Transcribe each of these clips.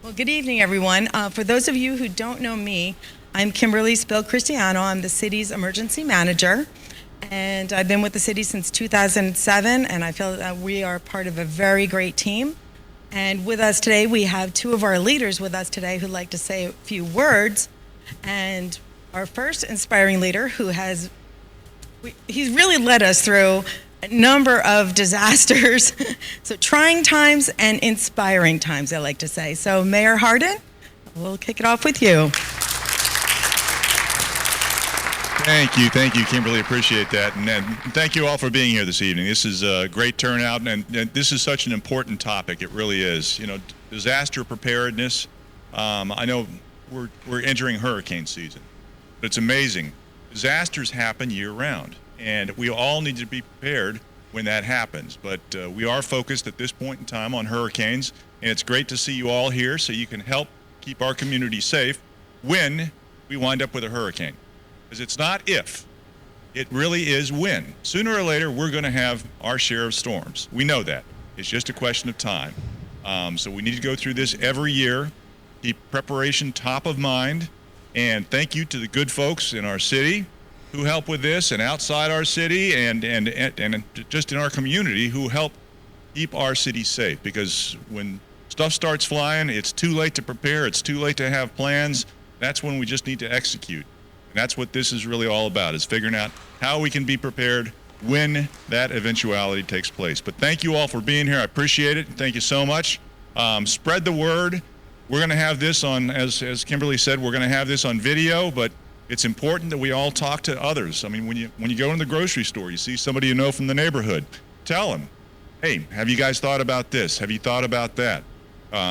Well, good evening, everyone. For those of you who don't know me, I'm Kimberly Spill Cristiano. I'm the city's emergency manager, and I've been with the city since 2007, and I feel that we are part of a very great team. And with us today, we have two of our leaders with us today who'd like to say a few words. And our first inspiring leader, he's really led us through a number of disasters, so trying times and inspiring times, I like to say. So Mayor Hardin, we'll kick it off with you. Thank you, Kimberly. Appreciate that, and thank you all for being here this evening. This is a great turnout, and this is such an important topic. It really is. You know, disaster preparedness. I know we're entering hurricane season, but it's amazing. Disasters happen year round, and we all need to be prepared when that happens. But we are focused at this point in time on hurricanes, and it's great to see you all here so you can help keep our community safe when we wind up with a hurricane. Because it's not if, it really is when. Sooner or later, we're going to have our share of storms. We know that. It's just a question of time. So we need to go through this every year, keep preparation top of mind, and thank you to the good folks in our city who help with this, and outside our city, and just in our community who help keep our city safe. Because when stuff starts flying, it's too late to prepare, it's too late to have plans. That's when we just need to execute. And that's what this is really all about, is figuring out how we can be prepared when that eventuality takes place. But thank you all for being here. I appreciate it. Thank you so much. Spread the word. We're going to have this on, as Kimberly said, we're going to have this on video, but it's important that we all talk to others. I mean, when you go in the grocery store, you see somebody you know from the neighborhood, tell them, hey, have you guys thought about this? Have you thought about that?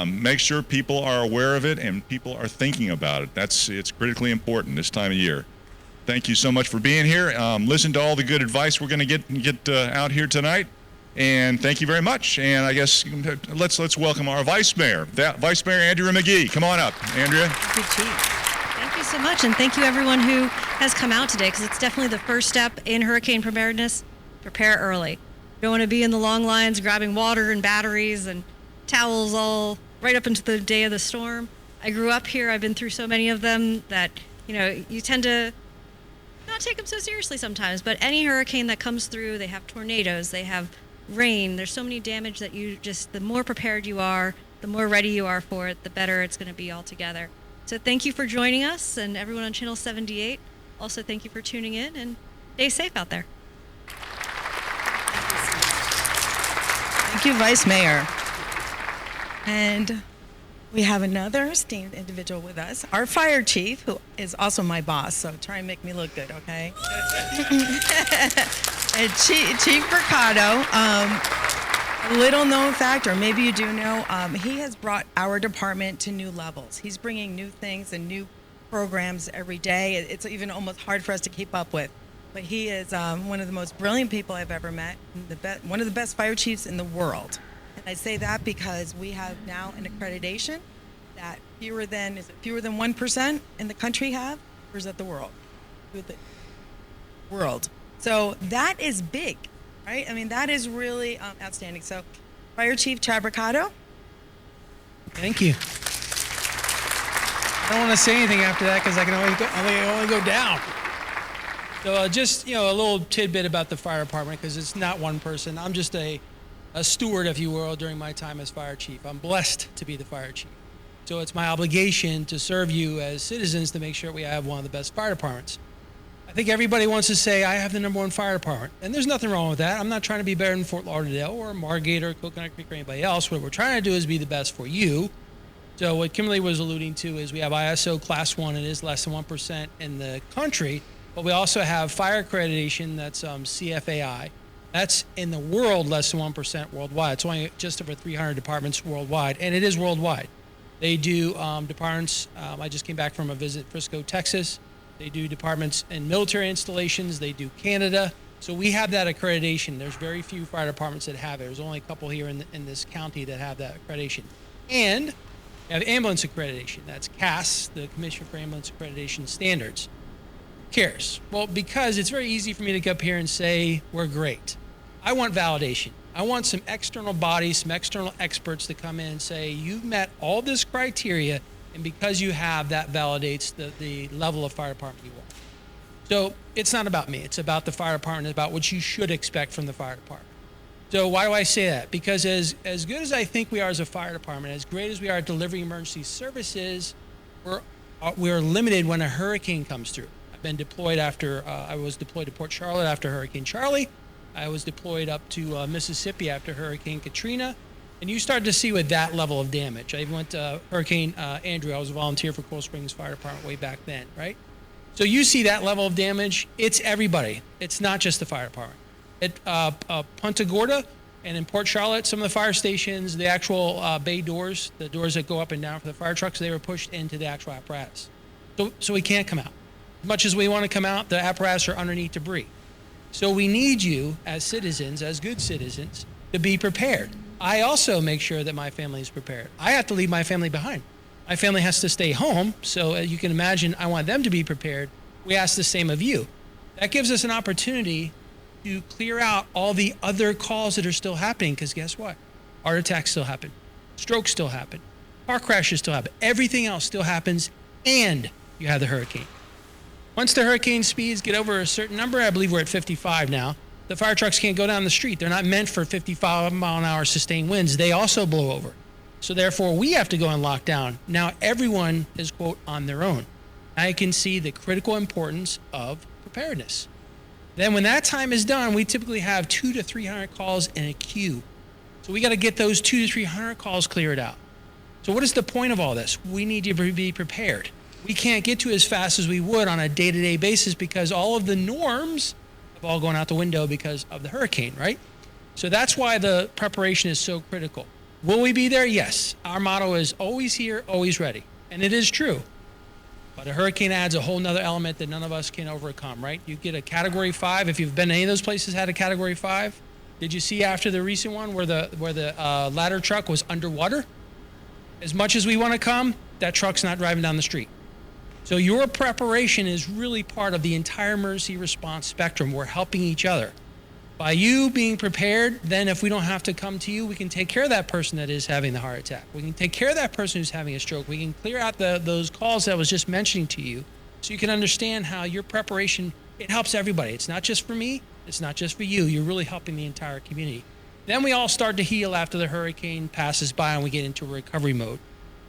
Make sure people are aware of it and people are thinking about it. It's critically important this time of year. Thank you so much for being here. Listen to all the good advice we're going to get out here tonight, and thank you very much. And I guess let's welcome our Vice Mayor, Vice Mayor Andrea McGee. Come on up, Andrea. Good chief. Thank you so much, and thank you everyone who has come out today, because it's definitely the first step in hurricane preparedness. Prepare early. You don't want to be in the long lines grabbing water and batteries and towels all right up into the day of the storm. I grew up here. I've been through so many of them that, you tend to not take them so seriously sometimes. But any hurricane that comes through, they have tornadoes, they have rain. There's so many damage that the more prepared you are, the more ready you are for it, the better it's going to be altogether. So thank you for joining us, and everyone on Channel 78. Also, thank you for tuning in, and stay safe out there. Thank you, Vice Mayor. And we have another esteemed individual with us, our fire chief, who is also my boss, so try and make me look good, okay? And Chief Mercado, a little known fact, or maybe you do know, he has brought our department to new levels. He's bringing new things and new programs every day. It's even almost hard for us to keep up with. But he is one of the most brilliant people I've ever met, one of the best fire chiefs in the world. And I say that because we have now an accreditation that fewer than 1% in the country have, or is that the world? World. So that is big, right? I mean, that is really outstanding. So, Fire Chief Chad Mercado. Thank you. I don't want to say anything after that because I can only go down. So just, a little tidbit about the fire department, because it's not one person. I'm just a steward, if you will, during my time as fire chief. I'm blessed to be the fire chief. So it's my obligation to serve you as citizens to make sure we have one of the best fire departments. I think everybody wants to say, I have the #1 fire department. And there's nothing wrong with that. I'm not trying to be better than Fort Lauderdale or Margate or Coconut Creek or anybody else. What we're trying to do is be the best for you. So what Kimberly was alluding to is we have ISO Class 1. It is less than 1% in the country. But we also have fire accreditation, that's CFAI. That's in the world less than 1% worldwide. It's only just over 300 departments worldwide, and it is worldwide. They do departments. I just came back from a visit Frisco, Texas. They do departments in military installations. They do Canada. So we have that accreditation. There's very few fire departments that have it. There's only a couple here in this county that have that accreditation. And we have ambulance accreditation. That's CAS, the Commission for Ambulance Accreditation Standards. Cares? Well, because it's very easy for me to come up here and say we're great. I want validation. I want some external bodies, some external experts to come in and say, you've met all this criteria, and because you have, that validates the level of fire department you are. So it's not about me. It's about the fire department. It's about what you should expect from the fire department. So why do I say that? Because as good as I think we are as a fire department, as great as we are at delivering emergency services, we're limited when a hurricane comes through. I've been deployed after, I was deployed to Port Charlotte after Hurricane Charlie. I was deployed up to Mississippi after Hurricane Katrina. And you start to see with that level of damage. I even went to Hurricane Andrew. I was a volunteer for Coral Springs Fire Department way back then, right? So you see that level of damage. It's everybody. It's not just the fire department. At Punta Gorda and in Port Charlotte, some of the fire stations, the actual bay doors, the doors that go up and down for the fire trucks, they were pushed into the actual apparatus. So we can't come out. As much as we want to come out, the apparatus are underneath debris. So we need you as citizens, as good citizens, to be prepared. I also make sure that my family is prepared. I have to leave my family behind. My family has to stay home, so as you can imagine, I want them to be prepared. We ask the same of you. That gives us an opportunity to clear out all the other calls that are still happening, because guess what? Heart attacks still happen. Strokes still happen. Car crashes still happen. Everything else still happens, and you have the hurricane. Once the hurricane speeds get over a certain number, I believe we're at 55 now, the fire trucks can't go down the street. They're not meant for 55-mile-an-hour sustained winds. They also blow over. So therefore, we have to go on lockdown. Now everyone is, quote, on their own. I can see the critical importance of preparedness. Then when that time is done, we typically have 200 to 300 calls in a queue. So we got to get those 200 to 300 calls cleared out. So what is the point of all this? We need to be prepared. We can't get to as fast as we would on a day-to-day basis because all of the norms have all gone out the window because of the hurricane, right? So that's why the preparation is so critical. Will we be there? Yes. Our motto is always here, always ready. And it is true. But a hurricane adds a whole nother element that none of us can overcome, right? You get a Category 5. If you've been to any of those places had a Category 5, did you see after the recent one where the ladder truck was underwater? As much as we want to come, that truck's not driving down the street. So your preparation is really part of the entire emergency response spectrum. We're helping each other. By you being prepared, then if we don't have to come to you, we can take care of that person that is having the heart attack. We can take care of that person who's having a stroke. We can clear out those calls that I was just mentioning to you so you can understand how your preparation, it helps everybody. It's not just for me. It's not just for you. You're really helping the entire community. Then we all start to heal after the hurricane passes by and we get into recovery mode.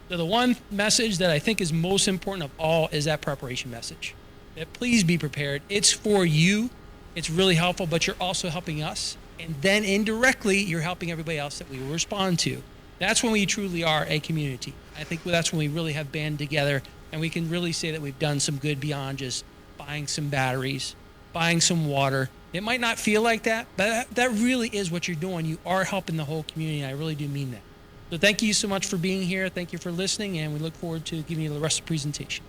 So the one message that I think is most important of all is that preparation message. That please be prepared. It's for you. It's really helpful, but you're also helping us. And then indirectly, you're helping everybody else that we will respond to. That's when we truly are a community. I think that's when we really have band together and we can really say that we've done some good beyond just buying some batteries, buying some water. It might not feel like that, but that really is what you're doing. You are helping the whole community, and I really do mean that. So thank you so much for being here. Thank you for listening, and we look forward to giving you the rest of the presentation.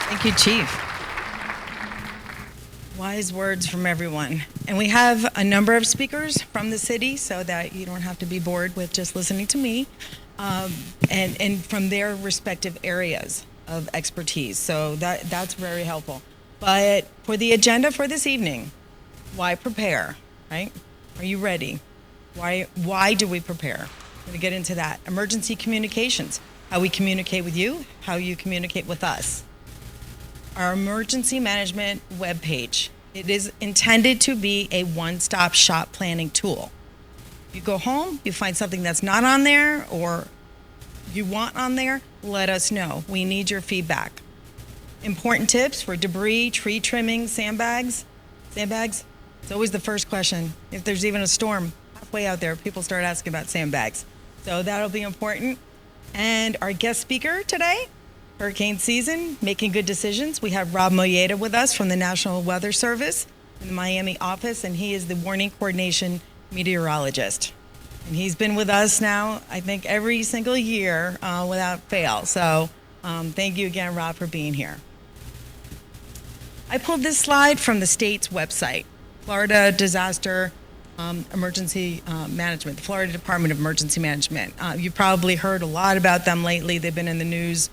Thank you, Chief. Wise words from everyone. And we have a number of speakers from the city so that you don't have to be bored with just listening to me, and from their respective areas of expertise. So that's very helpful. But for the agenda for this evening, why prepare, right? Are you ready? Why do we prepare? I'm going to get into that. Emergency communications, how we communicate with you, how you communicate with us. Our emergency management webpage, it is intended to be a one-stop shop planning tool. You go home, you find something that's not on there or you want on there, let us know. We need your feedback. Important tips for debris, tree trimming, sandbags. It's always the first question. If there's even a storm halfway out there, people start asking about sandbags. So that'll be important. And our guest speaker today, hurricane season, making good decisions. We have Rob Moyeda with us from the National Weather Service in the Miami office, and he is the warning coordination meteorologist. And he's been with us now, I think, every single year without fail. So thank you again, Rob, for being here. I pulled this slide from the state's website, Florida Disaster Emergency Management, the Florida Department of Emergency Management. You've probably heard a lot about them lately. They've been in the news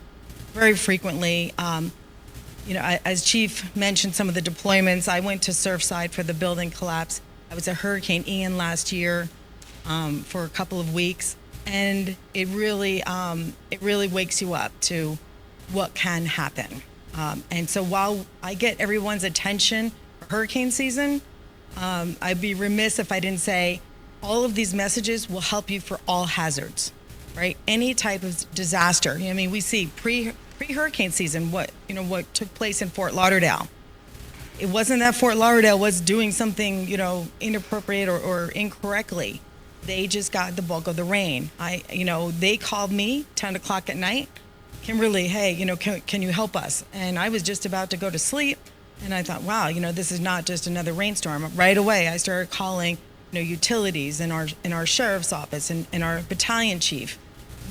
very frequently. you know, as Chief mentioned some of the deployments, I went to Surfside for the building collapse. I was at Hurricane Ian last year for a couple of weeks, and it really wakes you up to what can happen. And so while I get everyone's attention for hurricane season, I'd be remiss if I didn't say all of these messages will help you for all hazards, right? Any type of disaster. I mean, we see pre-hurricane season what took place in Fort Lauderdale. It wasn't that Fort Lauderdale was doing something, inappropriate or incorrectly. They just got the bulk of the rain. They called me 10 o'clock at night. Kimberly, hey, can you help us? And I was just about to go to sleep. And I thought, wow, this is not just another rainstorm. Right away, I started calling, utilities in our sheriff's office and our battalion chief,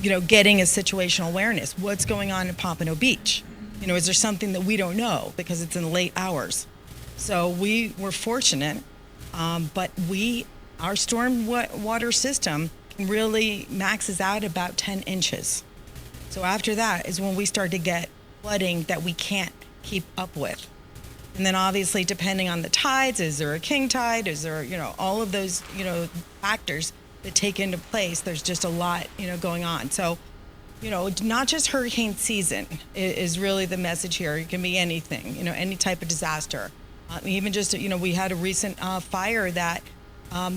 getting a situational awareness. What's going on in Pompano Beach? Is there something that we don't know because it's in the late hours? So we were fortunate, but our storm water system really maxes out about 10 inches. So after that is when we start to get flooding that we can't keep up with. And then obviously, depending on the tides, is there a king tide? Is there, all of those, factors that take into place? There's just a lot, going on. So, not just hurricane season is really the message here. It can be anything, any type of disaster. Even just, we had a recent fire that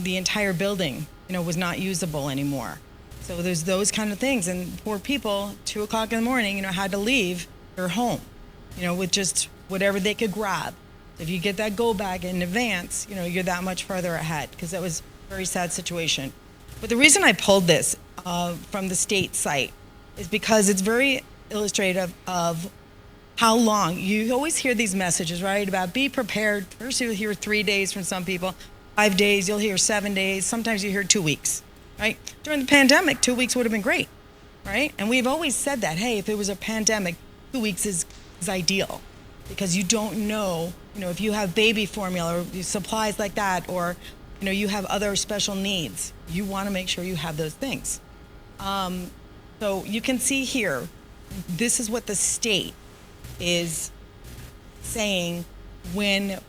the entire building, was not usable anymore. So there's those kind of things. And poor people, 2 o'clock in the morning, had to leave their home, with just whatever they could grab. If you get that go bag in advance, you're that much further ahead, because that was a very sad situation. But the reason I pulled this from the state site is because it's very illustrative of how long. You always hear these messages, right, about be prepared. First you'll hear 3 days from some people, 5 days, you'll hear 7 days, sometimes you hear 2 weeks, right? During the pandemic, 2 weeks would have been great, right? And we've always said that, hey, if it was a pandemic, 2 weeks is ideal. Because you don't know, if you have baby formula or supplies like that, or, you have other special needs, you want to make sure you have those things. So you can see here, this is what the state is saying when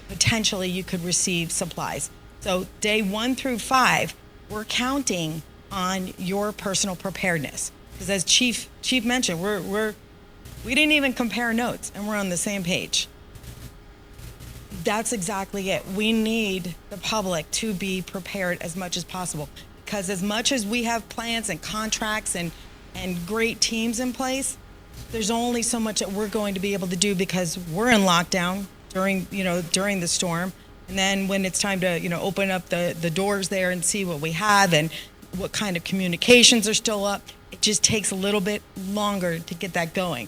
potentially you could receive supplies. So day 1 through 5, we're counting on your personal preparedness. Because as Chief mentioned, we didn't even compare notes, and we're on the same page. That's exactly it. We need the public to be prepared as much as possible, because as much as we have plans and contracts and great teams in place, there's only so much that we're going to be able to do because we're in lockdown during the storm. And then when it's time to, open up the doors there and see what we have and what kind of communications are still up, it just takes a little bit longer to get that going.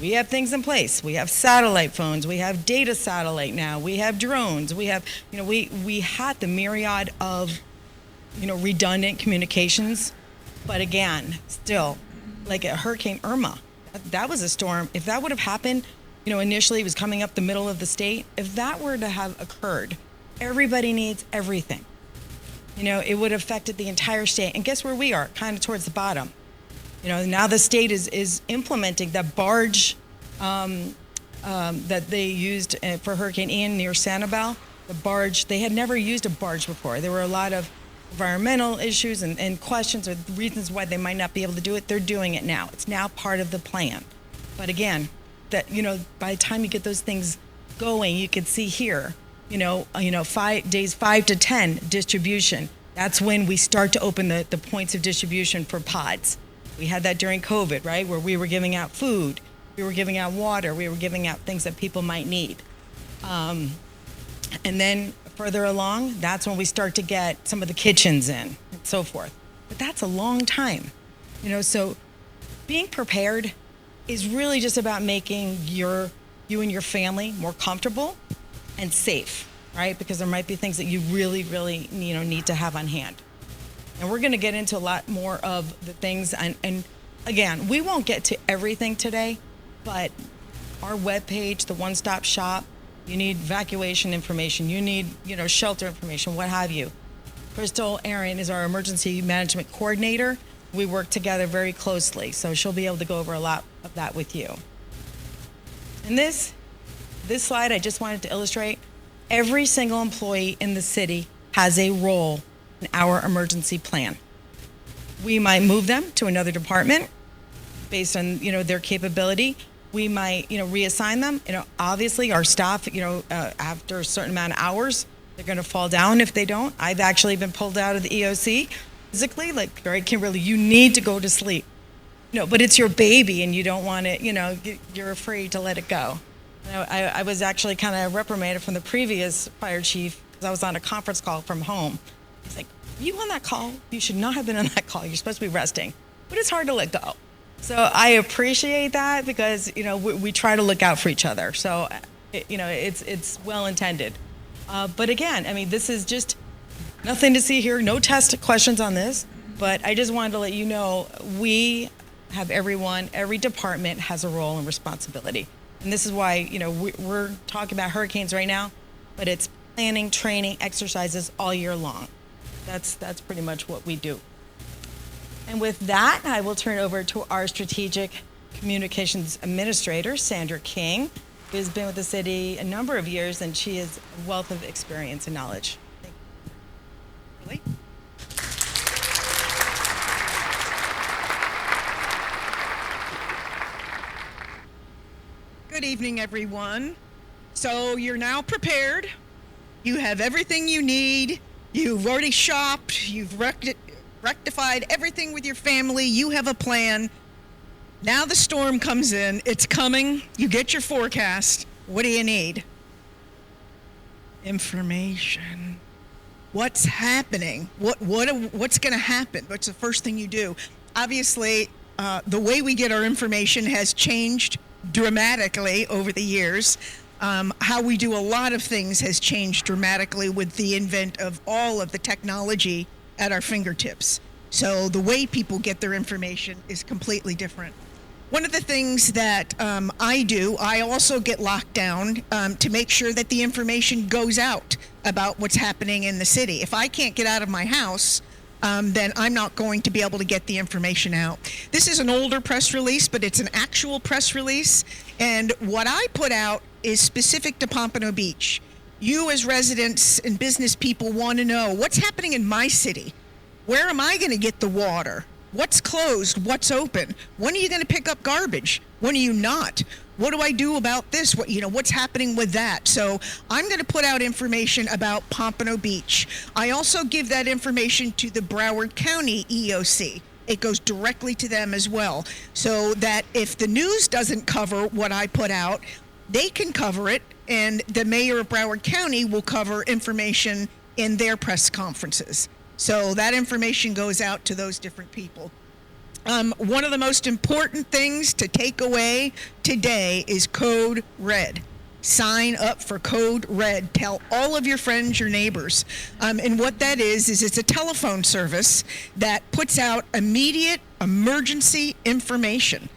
We have things in place. We have satellite phones. We have data satellite now. We have drones. We have, we had the myriad of, redundant communications. But again, still, like a Hurricane Irma, that was a storm. If that would have happened, initially it was coming up the middle of the state. If that were to have occurred, everybody needs everything. It would have affected the entire state. And guess where we are? Kind of towards the bottom. Now the state is implementing the barge that they used for Hurricane Ian near Sanibel. The barge, they had never used a barge before. There were a lot of environmental issues and questions or reasons why they might not be able to do it. They're doing it now. It's now part of the plan. But again, that by the time you get those things going, you can see here, 5 to 10 distribution. That's when we start to open the points of distribution for pods. We had that during COVID, right, where we were giving out food, we were giving out water, we were giving out things that people might need. And then further along, that's when we start to get some of the kitchens in and so forth. But that's a long time, so being prepared is really just about making you and your family more comfortable and safe, right? Because there might be things that you really, really, need to have on hand. And we're going to get into a lot more of the things. And again, we won't get to everything today, but our webpage, the one-stop shop, you need evacuation information, you need, shelter information, what have you. Crystal Aaron is our emergency management coordinator. We work together very closely, so she'll be able to go over a lot of that with you. And this slide I just wanted to illustrate, every single employee in the city has a role in our emergency plan. We might move them to another department based on, their capability. We might, reassign them. Obviously our staff, after a certain amount of hours, they're going to fall down if they don't. I've actually been pulled out of the EOC physically, like, all right, Kimberly, you need to go to sleep. But it's your baby and you don't want it, you're afraid to let it go. I was actually kind of reprimanded from the previous fire chief because I was on a conference call from home. He's like, you on that call? You should not have been on that call. You're supposed to be resting. But it's hard to let go. So I appreciate that because, we try to look out for each other. So, it's well intended. But again, this is just nothing to see here. No test questions on this. But I just wanted to let you know we have every department has a role and responsibility. And this is why, we're talking about hurricanes right now, but it's planning, training, exercises all year long. That's pretty much what we do. And with that, I will turn over to our Strategic Communications Administrator, Sandra King, who has been with the city a number of years, and she has a wealth of experience and knowledge. Thank you. Really? Good evening, everyone. So you're now prepared. You have everything you need. You've already shopped. You've rectified everything with your family. You have a plan. Now the storm comes in. It's coming. You get your forecast. What do you need? Information. What's happening? What's going to happen? What's the first thing you do? Obviously, the way we get our information has changed dramatically over the years. How we do a lot of things has changed dramatically with the advent of all of the technology at our fingertips. So the way people get their information is completely different. One of the things that I do, I also get locked down to make sure that the information goes out about what's happening in the city. If I can't get out of my house, then I'm not going to be able to get the information out. This is an older press release, but it's an actual press release. And what I put out is specific to Pompano Beach. You as residents and business people want to know what's happening in my city. Where am I going to get the water? What's closed? What's open? When are you going to pick up garbage? When are you not? What do I do about this? What's happening with that? So I'm going to put out information about Pompano Beach. I also give that information to the Broward County EOC. It goes directly to them as well, so that if the news doesn't cover what I put out, they can cover it, and the mayor of Broward County will cover information in their press conferences. So that information goes out to those different people. One of the most important things to take away today is Code Red. Sign up for Code Red. Tell all of your friends, your neighbors. And what that is it's a telephone service that puts out immediate emergency information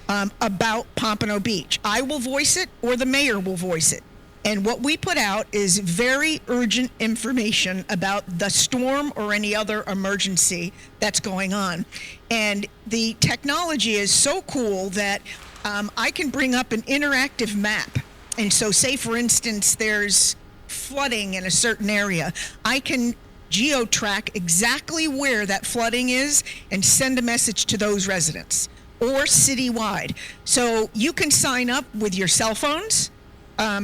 about Pompano Beach. I will voice it or the mayor will voice it. And what we put out is very urgent information about the storm or any other emergency that's going on. And the technology is so cool that I can bring up an interactive map. And so say, for instance, there's flooding in a certain area. I can geo-track exactly where that flooding is and send a message to those residents, or citywide. So you can sign up with your cell phones,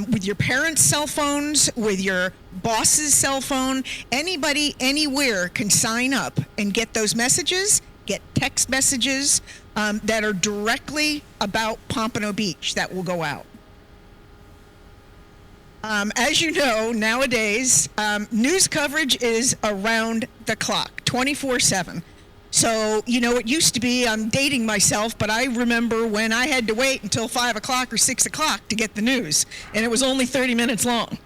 with your parents' cell phones, with your boss's cell phone. Anybody, anywhere can sign up and get those messages, get text messages that are directly about Pompano Beach that will go out. As you know, nowadays, news coverage is around the clock, 24/7. So, it used to be, I'm dating myself, but I remember when I had to wait until 5 o'clock or 6 o'clock to get the news, and it was only 30 minutes long.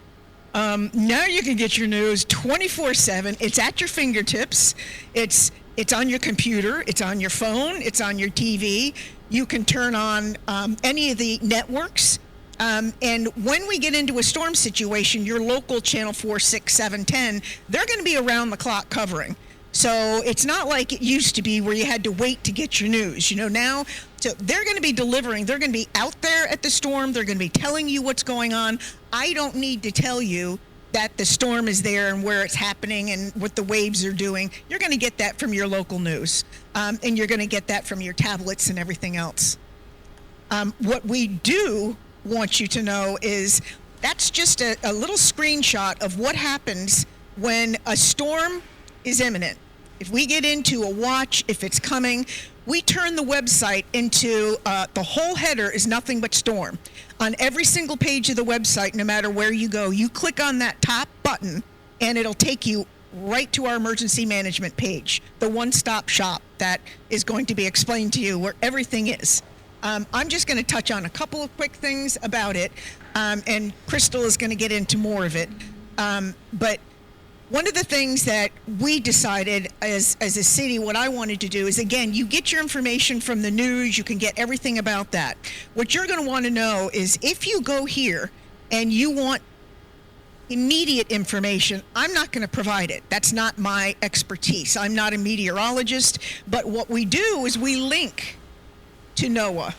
Now you can get your news 24/7. It's at your fingertips. It's on your computer. It's on your phone. It's on your TV. You can turn on any of the networks. And when we get into a storm situation, your local Channel 4, 6, 7, 10, they're going to be around the clock covering. So it's not like it used to be where you had to wait to get your news. Now, so they're going to be delivering. They're going to be out there at the storm. They're going to be telling you what's going on. I don't need to tell you that the storm is there and where it's happening and what the waves are doing. You're going to get that from your local news, and you're going to get that from your tablets and everything else. What we do want you to know is that's just a little screenshot of what happens when a storm is imminent. If we get into a watch, if it's coming, we turn the website into the whole header is nothing but storm. On every single page of the website, no matter where you go, you click on that top button and it'll take you right to our emergency management page, the one-stop shop that is going to be explained to you where everything is. I'm just going to touch on a couple of quick things about it, and Crystal is going to get into more of it. But one of the things that we decided as a city, what I wanted to do is, again, you get your information from the news, you can get everything about that. What you're going to want to know is if you go here and you want immediate information, I'm not going to provide it. That's not my expertise. I'm not a meteorologist, but what we do is we link to NOAA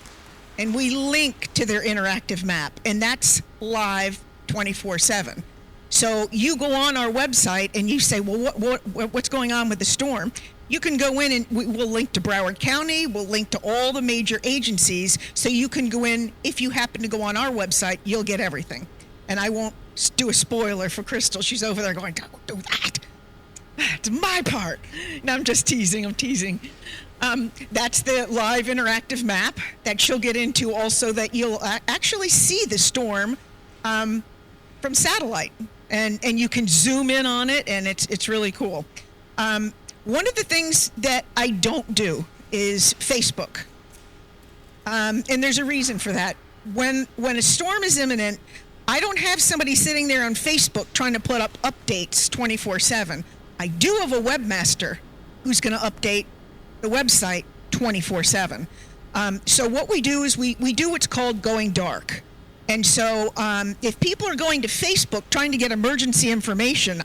and we link to their interactive map, and that's live 24/7. So you go on our website and you say, well, what's going on with the storm? You can go in and we'll link to Broward County. We'll link to all the major agencies. So you can go in. If you happen to go on our website, you'll get everything. And I won't do a spoiler for Crystal. She's over there going, don't do that. It's my part. No, I'm just teasing. I'm teasing. That's the live interactive map that she'll get into also, that you'll actually see the storm from satellite. And you can zoom in on it, and it's really cool. One of the things that I don't do is Facebook. And there's a reason for that. When a storm is imminent, I don't have somebody sitting there on Facebook trying to put up updates 24/7. I do have a webmaster who's going to update the website 24/7. So what we do is we do what's called going dark. And so if people are going to Facebook trying to get emergency information,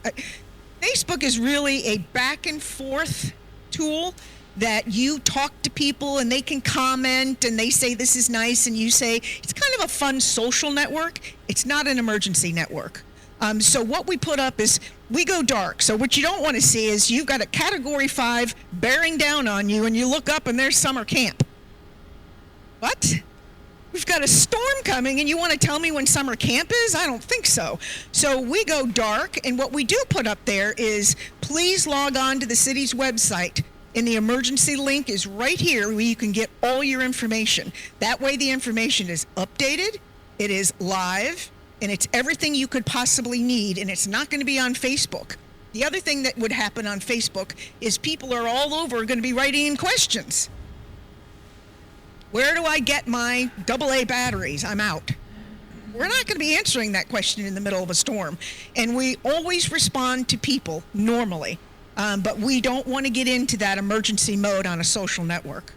Facebook is really a back and forth tool that you talk to people and they can comment and they say this is nice, and you say it's kind of a fun social network. It's not an emergency network. So what we put up is we go dark. So what you don't want to see is you've got a Category 5 bearing down on you, and you look up and there's summer camp. What? We've got a storm coming and you want to tell me when summer camp is? I don't think so. So we go dark, and what we do put up there is please log on to the city's website, and the emergency link is right here where you can get all your information. That way the information is updated, it is live, and it's everything you could possibly need, and it's not going to be on Facebook. The other thing that would happen on Facebook is people are all over going to be writing in questions. Where do I get my AA batteries? I'm out. We're not going to be answering that question in the middle of a storm. And we always respond to people normally, but we don't want to get into that emergency mode on a social network.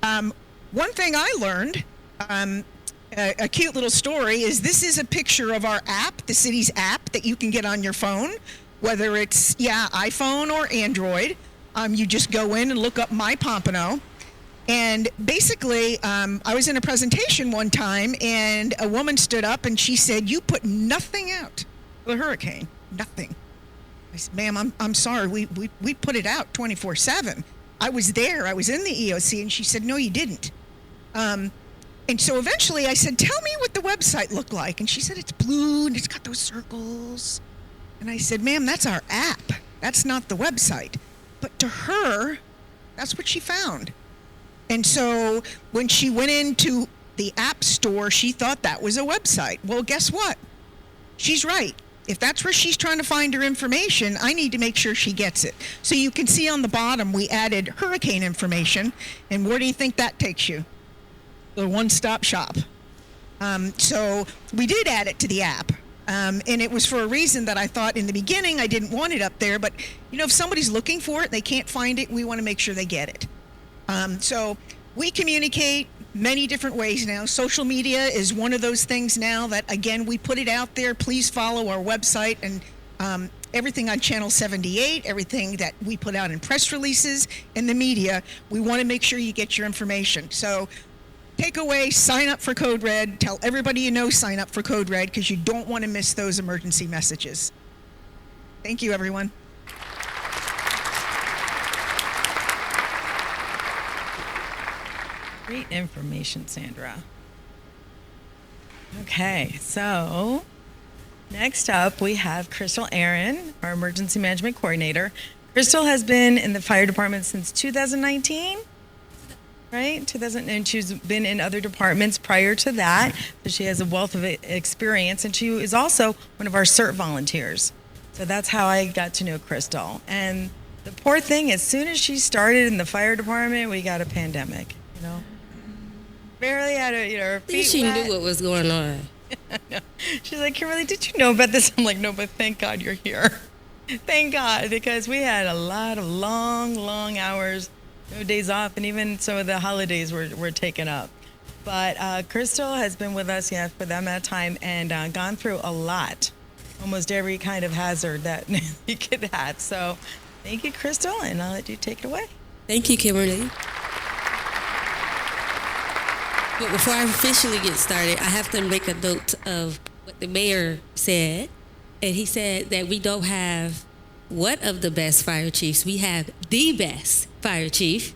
One thing I learned, a cute little story, is this is a picture of our app, the city's app that you can get on your phone, whether it's, iPhone or Android. You just go in and look up My Pompano. And basically, I was in a presentation one time, and a woman stood up and she said, "You put nothing out for the hurricane, nothing." I said, "Ma'am, I'm sorry. We put it out 24/7. I was there. I was in the EOC." And she said, "No, you didn't." And so eventually I said, "Tell me what the website looked like." And she said, "It's blue and it's got those circles." And I said, "Ma'am, that's our app. That's not the website." But to her, that's what she found. And so when she went into the app store, she thought that was a website. Well, guess what? She's right. If that's where she's trying to find her information, I need to make sure she gets it. So you can see on the bottom, we added hurricane information. And where do you think that takes you? The one-stop shop. So we did add it to the app. And it was for a reason that I thought in the beginning I didn't want it up there. But, if somebody's looking for it and they can't find it, we want to make sure they get it. So we communicate many different ways now. Social media is one of those things now that, again, we put it out there. Please follow our website and everything on Channel 78, everything that we put out in press releases, in the media. We want to make sure you get your information. So take away, sign up for Code Red. Tell everybody you know, sign up for Code Red, because you don't want to miss those emergency messages. Thank you, everyone. Great information, Sandra. Okay, so next up we have Crystal Aaron, our emergency management coordinator. Crystal has been in the fire department since 2019, right? 2000, and she's been in other departments prior to that. So she has a wealth of experience, and she is also one of our CERT volunteers. So that's how I got to know Crystal. And the poor thing, as soon as she started in the fire department, we got a pandemic, you know. Barely had her At least feet she wet. knew what was going on. She's like, Kimberly, did you know about this? I'm like, no, but thank God you're here. Thank God, because we had a lot of long hours, no days off, and even some of the holidays were taken up. But Crystal has been with us, for that amount of time, and gone through a lot, almost every kind of hazard that you could have. So thank you, Crystal, and I'll let you take it away. Thank you, Kimberly. But before I officially get started, I have to make a note of what the mayor said. And he said that we don't have one of the best fire chiefs. We have the best fire chief,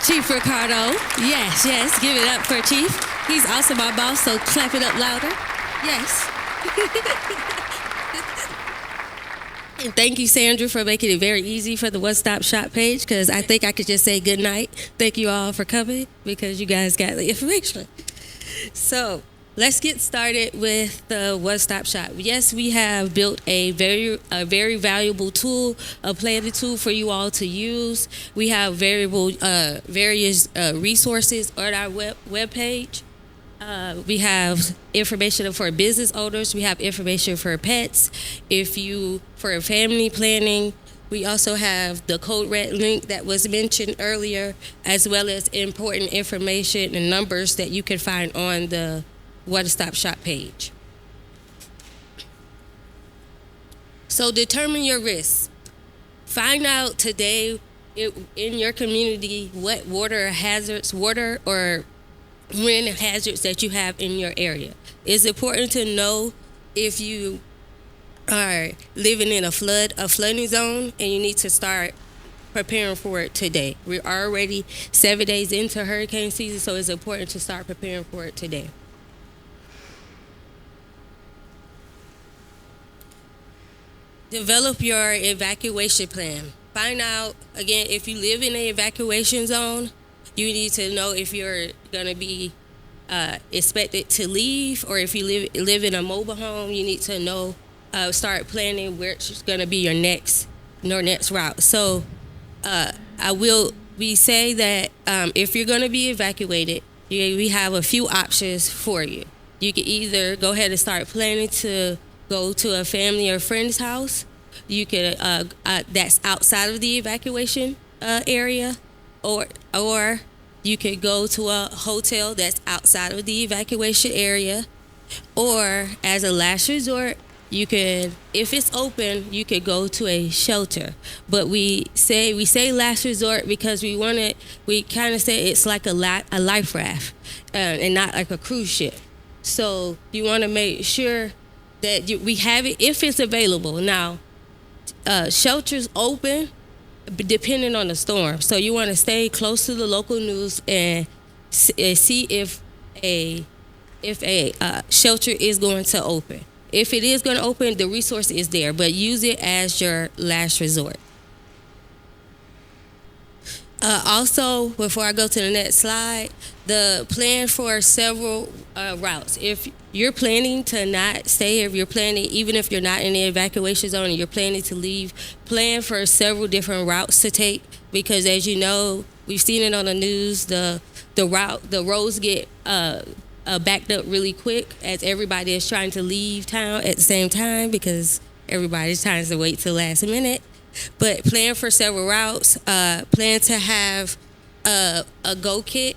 Chief Ricardo. Yes, give it up for Chief. He's also my boss, so clap it up louder. Yes. And thank you, Sandra, for making it very easy for the One Stop Shop page, because I think I could just say good night. Thank you all for coming, because you guys got the information. So let's get started with the One Stop Shop. Yes, we have built a very valuable tool, a planning tool for you all to use. We have various resources on our web page. We have information for business owners. We have information for pets. For family planning, we also have the Code Red link that was mentioned earlier, as well as important information and numbers that you can find on the One Stop Shop page. So determine your risks. Find out today in your community what water or wind hazards that you have in your area. It's important to know if you are living in a flooding zone, and you need to start preparing for it today. We're already 7 days into hurricane season, so it's important to start preparing for it today. Develop your evacuation plan. Find out, again, if you live in an evacuation zone, you need to know if you're going to be expected to leave, or if you live in a mobile home, you need to know, start planning where it's going to be your next route. So we say that if you're going to be evacuated, we have a few options for you. You can either go ahead and start planning to go to a family or friend's house. You could that's outside of the evacuation area, or you could go to a hotel that's outside of the evacuation area, or as a last resort, you could, if it's open, you could go to a shelter. But we say last resort because we kind of say it's like a life raft and not like a cruise ship. So you want to make sure that we have it if it's available. Now, shelters open depending on the storm. So you want to stay close to the local news and see if a shelter is going to open. If it is going to open, the resource is there, but use it as your last resort. Also, before I go to the next slide, the plan for several routes. If you're planning to not stay, even if you're not in the evacuation zone and you're planning to leave, plan for several different routes to take, because as you know, we've seen it on the news, the roads get backed up really quick as everybody is trying to leave town at the same time, because everybody's trying to wait till last minute. But plan for several routes. Plan to have a go kit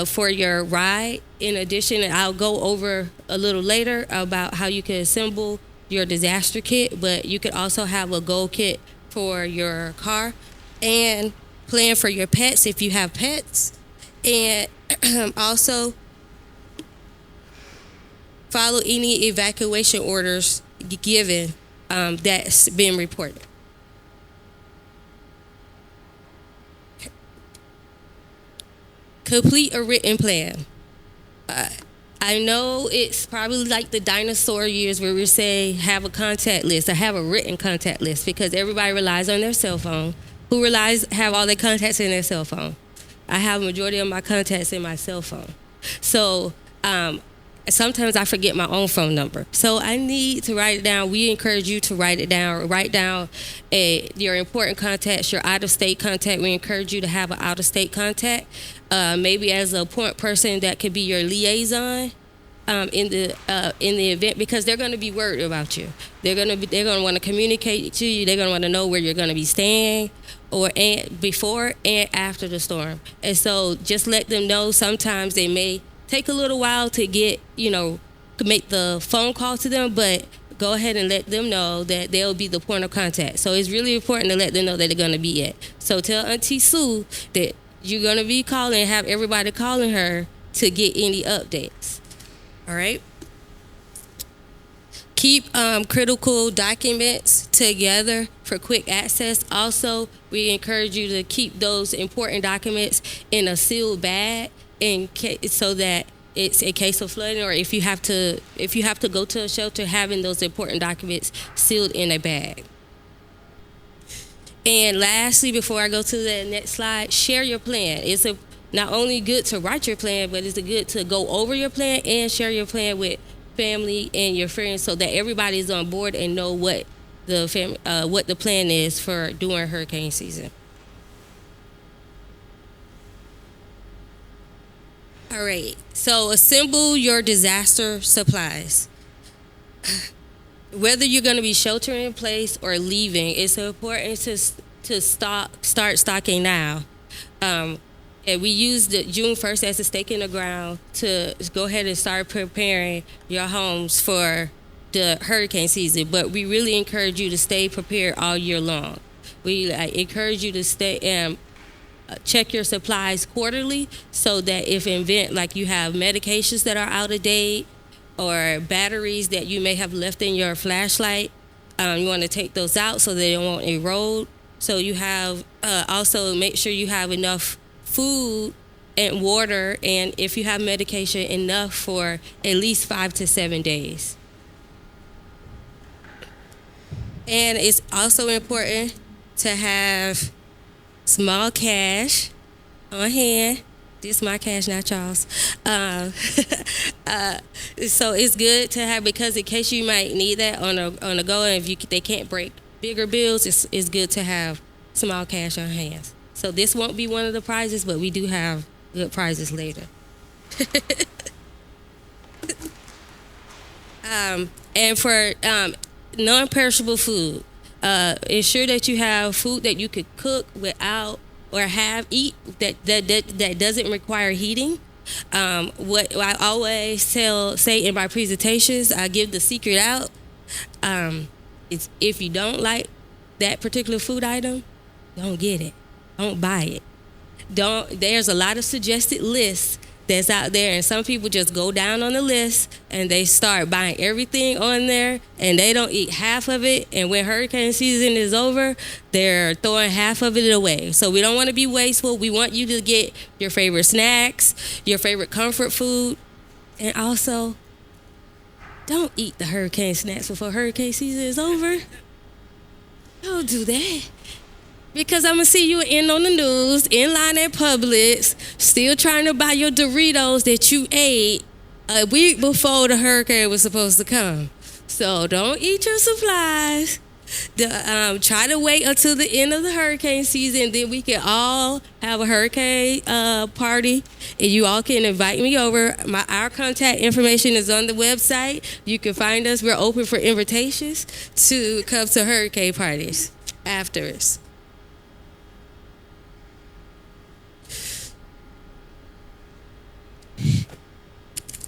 for your ride. In addition, and I'll go over a little later about how you can assemble your disaster kit, but you could also have a goal kit for your car, and plan for your pets if you have pets, and also follow any evacuation orders given that's been reported. Complete a written plan. I know it's probably like the dinosaur years where we say have a contact list. I have a written contact list because everybody relies on their cell phone. Who have all their contacts in their cell phone? I have a majority of my contacts in my cell phone. So sometimes I forget my own phone number. So I need to write it down. We encourage you to write it down. Write down your important contacts, your out-of-state contact. We encourage you to have an out-of-state contact. Maybe as a point person that could be your liaison in the event, because they're going to be worried about you. They're going to want to communicate to you. They're going to want to know where you're going to be staying, before and after the storm. And so just let them know. Sometimes they may take a little while to get, make the phone call to them, but go ahead and let them know that they'll be the point of contact. So it's really important to let them know that they're going to be at. So tell Auntie Sue that you're going to be calling, have everybody calling her to get any updates. All right? Keep critical documents together for quick access. Also, we encourage you to keep those important documents in a sealed bag so that it's in case of flooding, or if you have to go to a shelter, having those important documents sealed in a bag. And lastly, before I go to the next slide, share your plan. It's not only good to write your plan, but it's good to go over your plan and share your plan with family and your friends so that everybody's on board and know what the plan is for during hurricane season. All right, so assemble your disaster supplies. Whether you're going to be sheltering in place or leaving, it's important to start stocking now. And we use the June 1st as a stake in the ground to go ahead and start preparing your homes for the hurricane season. But we really encourage you to stay prepared all year long. We encourage you to check your supplies quarterly so that if in event like you have medications that are out of date or batteries that you may have left in your flashlight, you want to take those out so they won't erode. So you have also make sure you have enough food and water, and if you have medication, enough for at least 5 to 7 days. And it's also important to have small cash on hand. This is my cash, not Charles. So it's good to have, because in case you might need that on a go, and if they can't break bigger bills, it's good to have small cash on hand. So this won't be one of the prizes, but we do have good prizes later. And for non-perishable food, ensure that you have food that you could cook without or eat that doesn't require heating. What I always say in my presentations, I give the secret out. It's if you don't like that particular food item, don't get it. Don't buy it. There's a lot of suggested lists that's out there, and some people just go down on the list and they start buying everything on there, and they don't eat half of it, and when hurricane season is over, they're throwing half of it away. So we don't want to be wasteful. We want you to get your favorite snacks, your favorite comfort food, and also don't eat the hurricane snacks before hurricane season is over. Don't do that. Because I'm going to see you on the news, in line at Publix, still trying to buy your Doritos that you ate a week before the hurricane was supposed to come. So don't eat your supplies. Try to wait until the end of the hurricane season. Then we can all have a hurricane party, and you all can invite me over. Our contact information is on the website. You can find us. We're open for invitations to come to hurricane parties afterwards.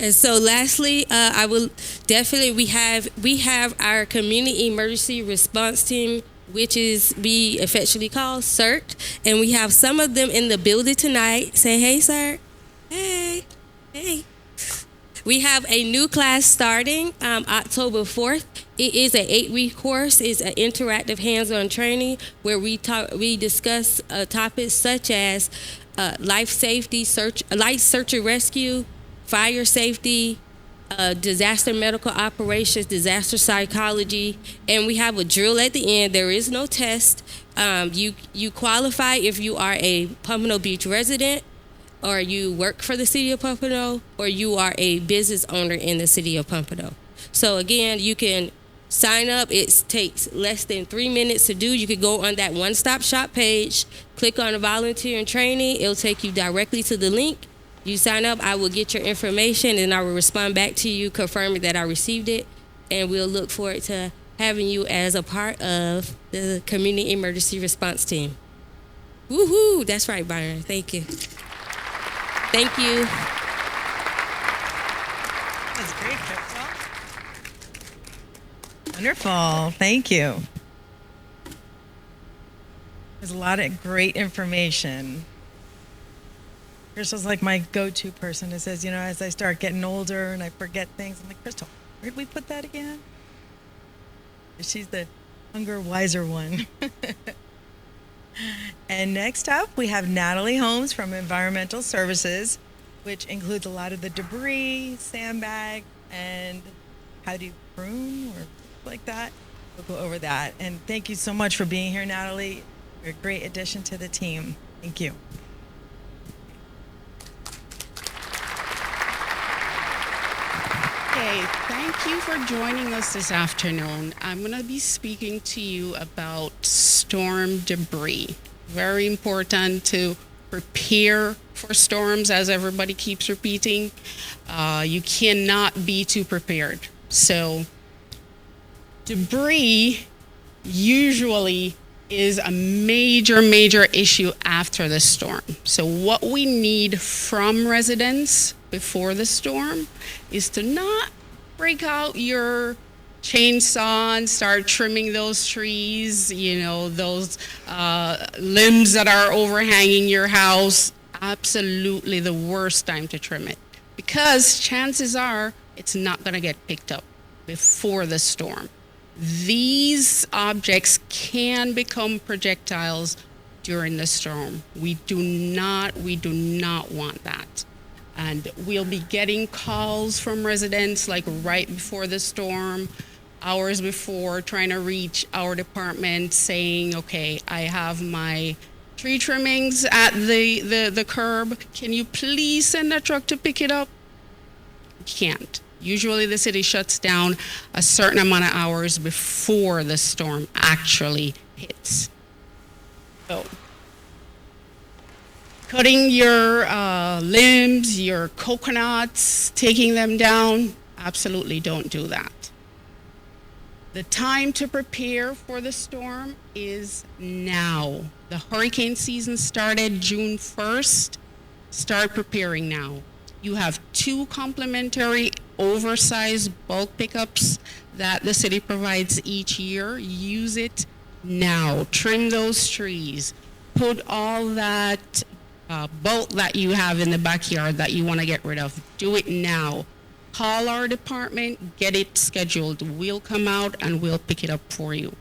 And so, lastly, I will definitely we have our community emergency response team, which is we affectionately call CERT, and we have some of them in the building tonight. Say hey, CERT. Hey, hey. We have a new class starting October 4th. It is an 8-week course. It's an interactive hands-on training where we discuss topics such as life safety, life search and rescue, fire safety, disaster medical operations, disaster psychology, and we have a drill at the end. There is no test. You qualify if you are a Pompano Beach resident, or you work for the city of Pompano, or you are a business owner in the city of Pompano. So again, you can sign up. It takes less than 3 minutes to do. You could go on that one-stop shop page, click on volunteer and training. It'll take you directly to the link. You sign up, I will get your information, and I will respond back to you confirming that I received it. And we'll look forward to having you as a part of the Community Emergency Response Team. Woohoo! That's right, Byron. Thank you. Thank you. That's great, Crystal. Wonderful. Thank you. There's a lot of great information. Crystal's like my go-to person. It says, as I start getting older and I forget things, I'm like, Crystal, where did we put that again? She's the younger, wiser one. And next up, we have Natalie Holmes from Environmental Services, which includes a lot of the debris, sandbag, and how do you prune or like that. We'll go over that. And thank you so much for being here, Natalie. You're a great addition to the team. Thank you. Okay, thank you for joining us this afternoon. I'm going to be speaking to you about storm debris. Very important to prepare for storms, as everybody keeps repeating. You cannot be too prepared. So debris usually is a major issue after the storm. So what we need from residents before the storm is to not break out your chainsaw and start trimming those trees, those limbs that are overhanging your house. Absolutely the worst time to trim it, because chances are it's not going to get picked up before the storm. These objects can become projectiles during the storm. We do not want that. And we'll be getting calls from residents like right before the storm, hours before, trying to reach our department saying, okay, I have my tree trimmings at the curb. Can you please send a truck to pick it up? Can't. Usually the city shuts down a certain amount of hours before the storm actually hits. So cutting your limbs, your coconuts, taking them down, absolutely don't do that. The time to prepare for the storm is now. The hurricane season started June 1st. Start preparing now. You have 2 complimentary oversized bulk pickups that the city provides each year. Use it now. Trim those trees. Put all that bulk that you have in the backyard that you want to get rid of. Do it now. Call our department, get it scheduled. We'll come out and we'll pick it up for you.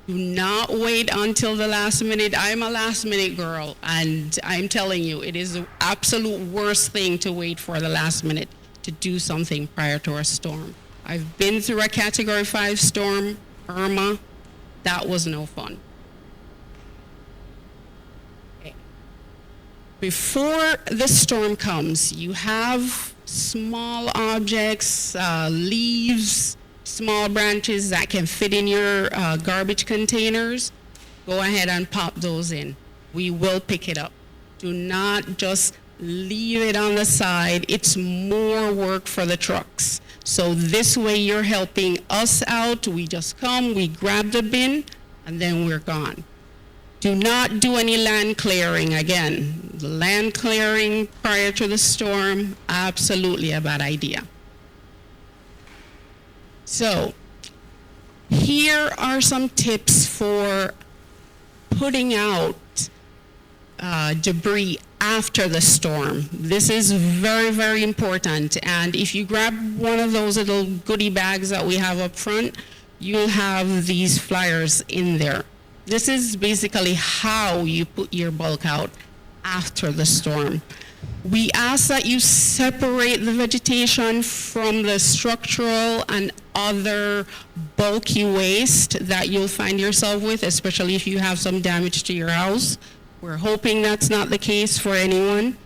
Do not wait until the last minute. I'm a last minute girl, and I'm telling you, it is the absolute worst thing to wait for the last minute to do something prior to a storm. I've been through a Category 5 storm, Irma. That was no fun. Okay. Before the storm comes, you have small objects, leaves, small branches that can fit in your garbage containers. Go ahead and pop those in. We will pick it up. Do not just leave it on the side. It's more work for the trucks. So this way you're helping us out. We just come, we grab the bin, and then we're gone. Do not do any land clearing. Again, land clearing prior to the storm, absolutely a bad idea. So, here are some tips for putting out debris after the storm. This is very, very important. And if you grab one of those little goodie bags that we have up front, you'll have these flyers in there. This is basically how you put your bulk out after the storm. We ask that you separate the vegetation from the structural and other bulky waste that you'll find yourself with, especially if you have some damage to your house. We're hoping that's not the case for anyone.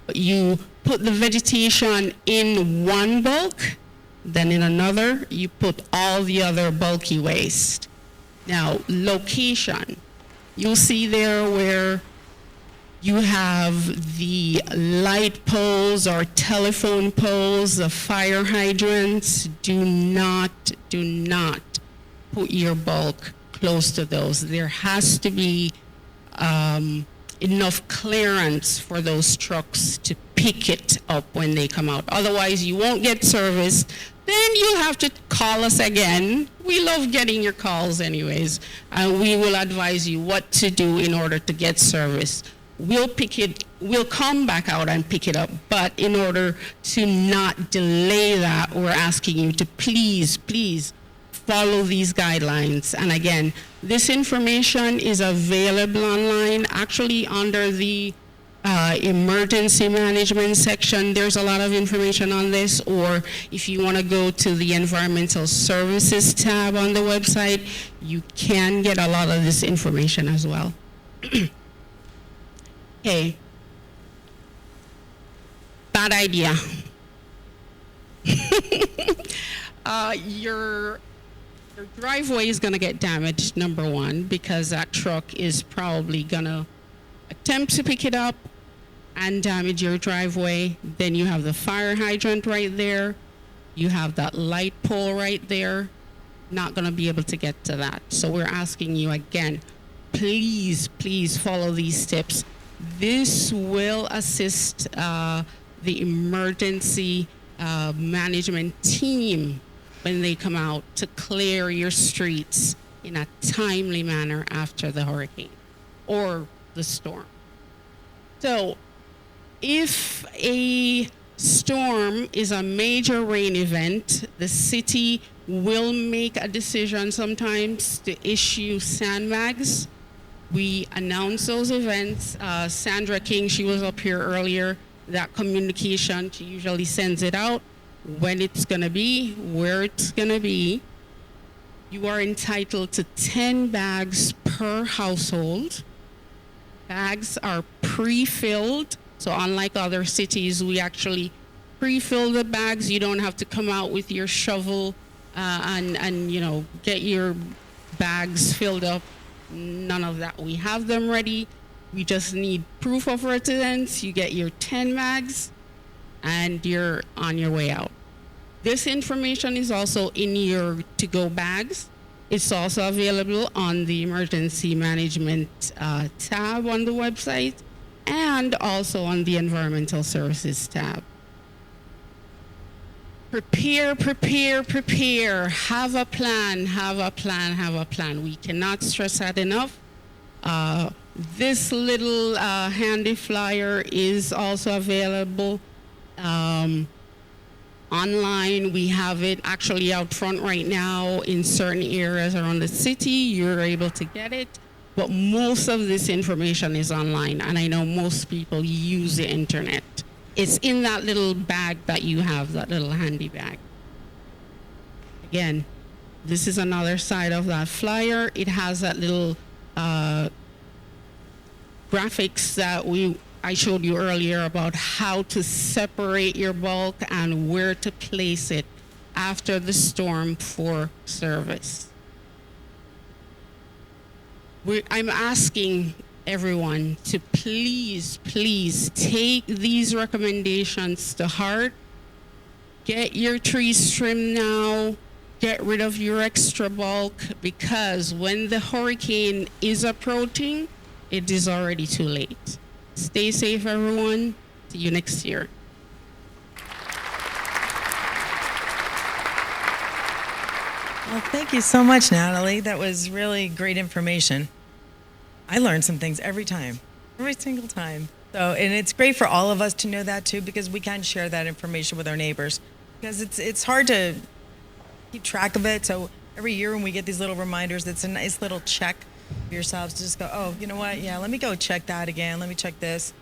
But you put the vegetation in one bulk, then in another, you put all the other bulky waste. Now, location. You'll see there where you have the light poles or telephone poles, the fire hydrants. Do not put your bulk close to those. There has to be enough clearance for those trucks to pick it up when they come out. Otherwise, you won't get service. Then you'll have to call us again. We love getting your calls anyways. And we will advise you what to do in order to get service. We'll come back out and pick it up. But in order to not delay that, we're asking you to please follow these guidelines. And again, this information is available online, actually under the emergency management section. There's a lot of information on this, or if you want to go to the environmental services tab on the website, you can get a lot of this information as well. Okay. Bad idea. Your driveway is going to get damaged, number one, because that truck is probably going to attempt to pick it up and damage your driveway. Then you have the fire hydrant right there. You have that light pole right there. Not going to be able to get to that. So we're asking you again, please follow these tips. This will assist the emergency management team when they come out to clear your streets in a timely manner after the hurricane or the storm. So if a storm is a major rain event, the city will make a decision sometimes to issue sandbags. We announce those events. Sandra King, she was up here earlier. That communication, she usually sends it out. When it's going to be, where it's going to be. You are entitled to 10 bags per household. Bags are pre-filled. So unlike other cities, we actually pre-fill the bags. You don't have to come out with your shovel and get your bags filled up. None of that. We have them ready. We just need proof of residence. You get your 10 bags and you're on your way out. This information is also in your to-go bags. It's also available on the emergency management tab on the website and also on the environmental services tab. Prepare. Have a plan. We cannot stress that enough. This little handy flyer is also available online. We have it actually out front right now in certain areas around the city. You're able to get it, but most of this information is online, and I know most people use the internet. It's in that little bag that you have, that little handy bag. Again, this is another side of that flyer. It has that little graphics that I showed you earlier about how to separate your bulk and where to place it after the storm for service. I'm asking everyone to please take these recommendations to heart. Get your trees trimmed now. Get rid of your extra bulk, because when the hurricane is approaching, it is already too late. Stay safe, everyone. See you next year. Well, thank you so much, Natalie. That was really great information. I learn some things every single time. So, and it's great for all of us to know that too, because we can share that information with our neighbors. Because it's hard to keep track of it. So every year when we get these little reminders, it's a nice little check for yourselves to just go, oh, you know what? Yeah, let me go check that again. Let me check this.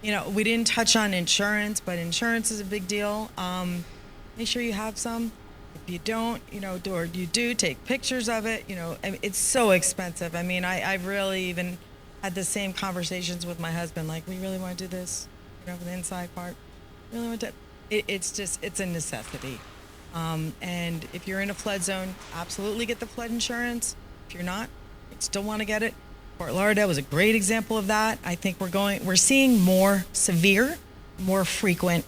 You know, we didn't touch on insurance, but insurance is a big deal. Make sure you have some. If you don't, you know, or you do, take pictures of it. You know, I mean, it's so expensive. I mean, I've really even had the same conversations with my husband. Like, we really want to do this, you know, for the inside part. Really want to. It's a necessity. And if you're in a flood zone, absolutely get the flood insurance. If you're not, you still want to get it. Fort Lauderdale was a great example of that. I think we're seeing more severe, more frequent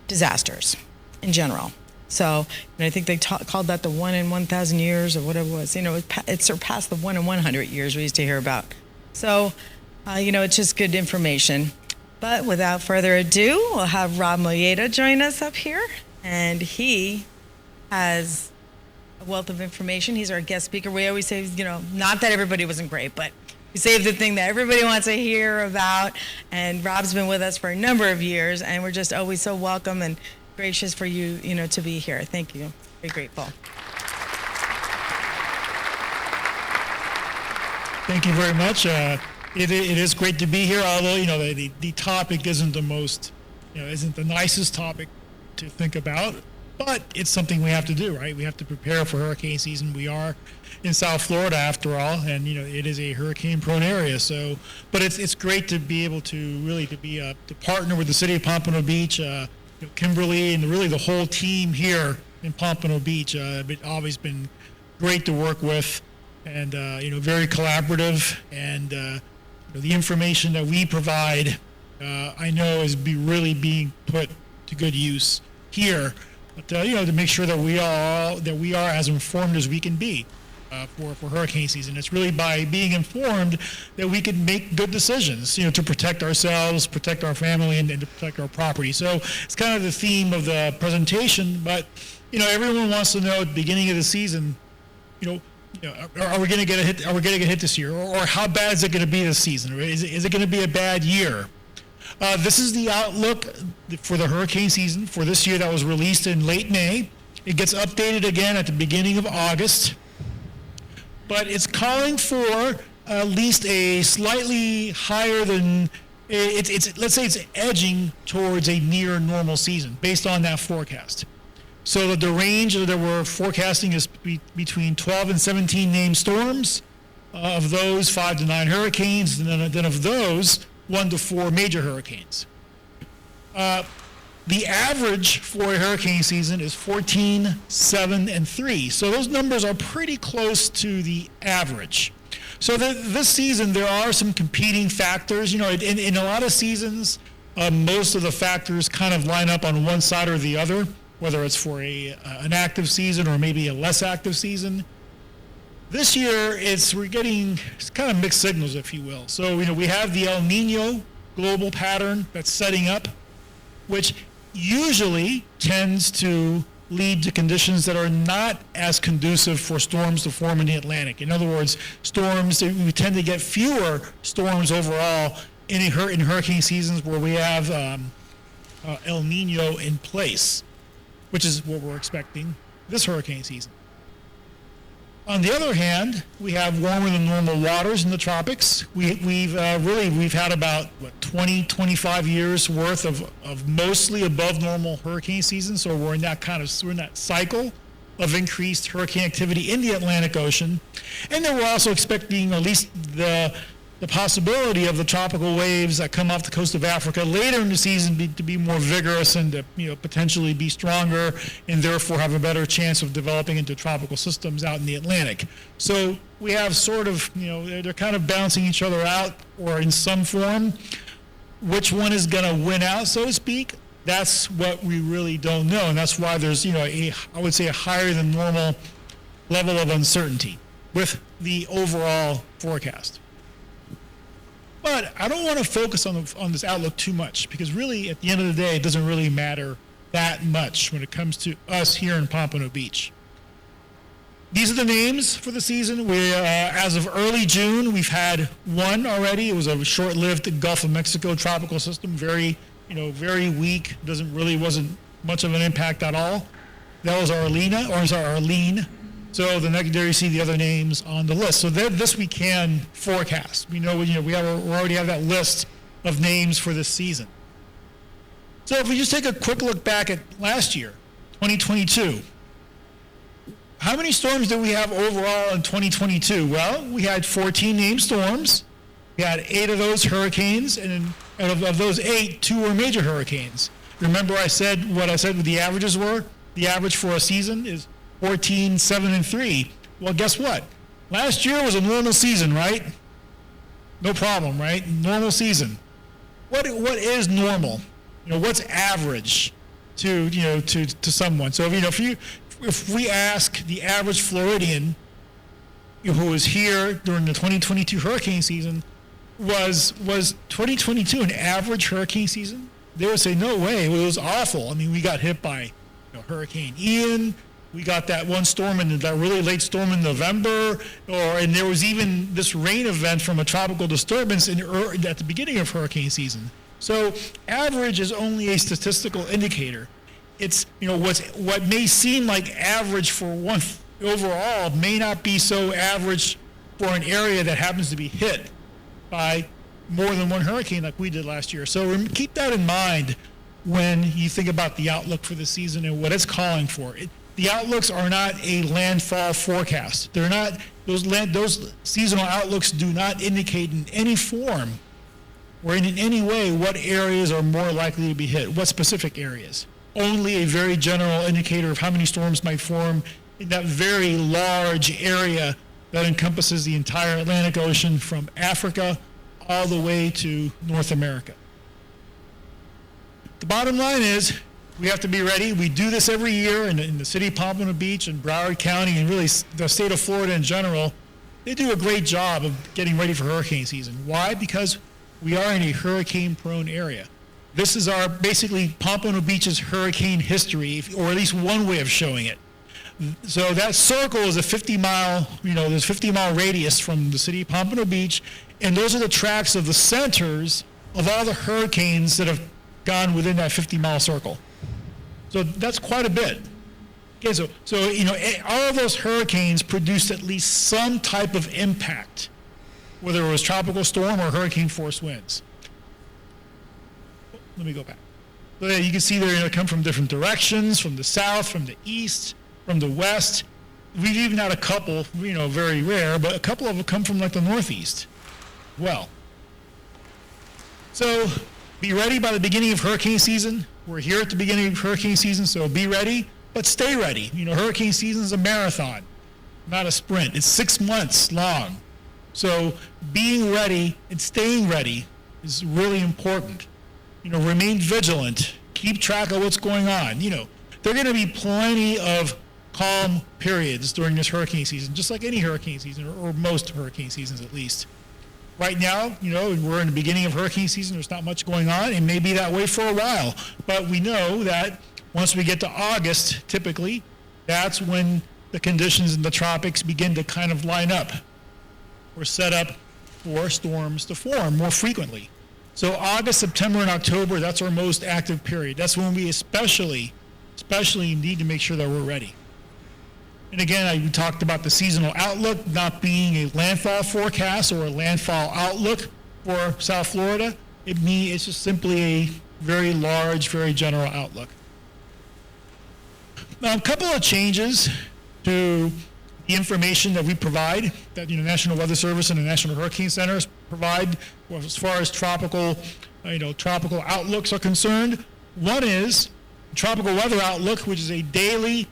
disasters in general. So, and I think they called that the 1 in 1,000 years or whatever it was. You know, it surpassed the 1 in 100 years we used to hear about. So, you know, it's just good information. But without further ado, we'll have Rob Moyeda join us up here. And he has a wealth of information. He's our guest speaker. We always say, you know, not that everybody wasn't great, but we save the thing that everybody wants to hear about. And Rob's been with us for a number of years, and we're just always so welcome and gracious for you, you know, to be here. Thank you. Very grateful. Thank you very much. It is great to be here, although, you know, the topic isn't the most, you know, isn't the nicest topic to think about, but it's something we have to do, right? We have to prepare for hurricane season. We are in South Florida after all, and, you know, it is a hurricane-prone area. So, but it's great to be able to to partner with the city of Pompano Beach, Kimberly, and really the whole team here in Pompano Beach. It's always been great to work with, and you know, very collaborative. And you know, the information that we provide, I know, is really being put to good use here. But you know, to make sure that we are as informed as we can be for hurricane season. It's really by being informed that we can make good decisions, you know, to protect ourselves, protect our family, and to protect our property. So it's kind of the theme of the presentation. But you know, everyone wants to know at the beginning of the season, you know, are we going to get a hit? Are we going to get hit this year, or how bad is it going to be this season? Or is it going to be a bad year? This is the outlook for the hurricane season for this year that was released in late May. It gets updated again at the beginning of August. But it's calling for at least a slightly higher than, let's say it's edging towards a near normal season based on that forecast. So the range that we're forecasting is between 12 and 17 named storms. Of those, 5 to 9 hurricanes, and then of those, 1 to 4 major hurricanes. The average for a hurricane season is 14, 7, and 3. So those numbers are pretty close to the average. So this season, there are some competing factors. You know, in a lot of seasons, most of the factors kind of line up on one side or the other, whether it's for an active season or maybe a less active season. This year, we're getting kind of mixed signals, if you will. So, you know, we have the El Nino global pattern that's setting up, which usually tends to lead to conditions that are not as conducive for storms to form in the Atlantic. In other words, we tend to get fewer storms overall in hurricane seasons where we have El Nino in place, which is what we're expecting this hurricane season. On the other hand, we have warmer than normal waters in the tropics. We've had about 25 years worth of mostly above normal hurricane season. So we're in that cycle of increased hurricane activity in the Atlantic Ocean, and then we're also expecting at least the possibility of the tropical waves that come off the coast of Africa later in the season to be more vigorous and to, you know, potentially be stronger and therefore have a better chance of developing into tropical systems out in the Atlantic. So we have sort of, you know, they're kind of balancing each other out, or in some form. Which one is going to win out, so to speak? That's what we really don't know, and that's why there's, you know, I would say a higher than normal level of uncertainty with the overall forecast. But I don't want to focus on this outlook too much, because really, at the end of the day, it doesn't really matter that much when it comes to us here in Pompano Beach. These are the names for the season. We, as of early June, we've had one already. It was a short-lived Gulf of Mexico tropical system, very weak. Wasn't much of an impact at all. That was Arlene. So there you see the other names on the list. So this we can forecast. We already have that list of names for this season. So if we just take a quick look back at last year, 2022, how many storms did we have overall in 2022? Well, we had 14 named storms. We had 8 of those hurricanes, and of those 8, 2 were major hurricanes. Remember what I said the averages were? The average for a season is 14, 7, and 3. Well, guess what? Last year was a normal season, right? No problem, right? Normal season. What is normal? What's average to someone? So if we ask the average Floridian who was here during the 2022 hurricane season, was 2022 an average hurricane season? They would say, no way, it was awful. I mean, we got hit by Hurricane Ian. We got that one storm that really late storm in November, and there was even this rain event from a tropical disturbance at the beginning of hurricane season. So average is only a statistical indicator. It's what may seem like average for one overall may not be so average for an area that happens to be hit by more than one hurricane like we did last year. So keep that in mind when you think about the outlook for the season and what it's calling for. The outlooks are not a landfall forecast. They're not those seasonal outlooks do not indicate in any form or in any way what areas are more likely to be hit, what specific areas. Only a very general indicator of how many storms might form in that very large area that encompasses the entire Atlantic Ocean from Africa all the way to North America. The bottom line is we have to be ready. We do this every year in the city of Pompano Beach and Broward County and really the state of Florida in general. They do a great job of getting ready for hurricane season. Why? Because we are in a hurricane-prone area. This is basically Pompano Beach's hurricane history, or at least one way of showing it. So that circle is a 50-mile, there's 50-mile radius from the city of Pompano Beach, and those are the tracks of the centers of all the hurricanes that have gone within that 50-mile circle. So that's quite a bit. Okay, so all of those hurricanes produced at least some type of impact, whether it was tropical storm or hurricane force winds. Let me go back. So there you can see they come from different directions, from the south, from the east, from the west. We've even had a couple, very rare, but a couple of them come from like the northeast. Well, so be ready by the beginning of hurricane season. We're here at the beginning of hurricane season, so be ready, but stay ready. Hurricane season is a marathon, not a sprint. It's 6 months long. So being ready and staying ready is really important. Remain vigilant. Keep track of what's going on. There are going to be plenty of calm periods during this hurricane season, just like any hurricane season, or most hurricane seasons at least. Right now, we're in the beginning of hurricane season. There's not much going on. It may be that way for a while. But we know that once we get to August, typically, that's when the conditions in the tropics begin to kind of line up or set up for storms to form more frequently. So August, September, and October, that's our most active period. That's when we especially need to make sure that we're ready. And again, we talked about the seasonal outlook not being a landfall forecast or a landfall outlook for South Florida. It's just simply a very large, very general outlook. Now, a couple of changes to the information that we provide, that National Weather Service and the National Hurricane Center provide as far as tropical outlooks are concerned. One is Tropical Weather Outlook, which is a daily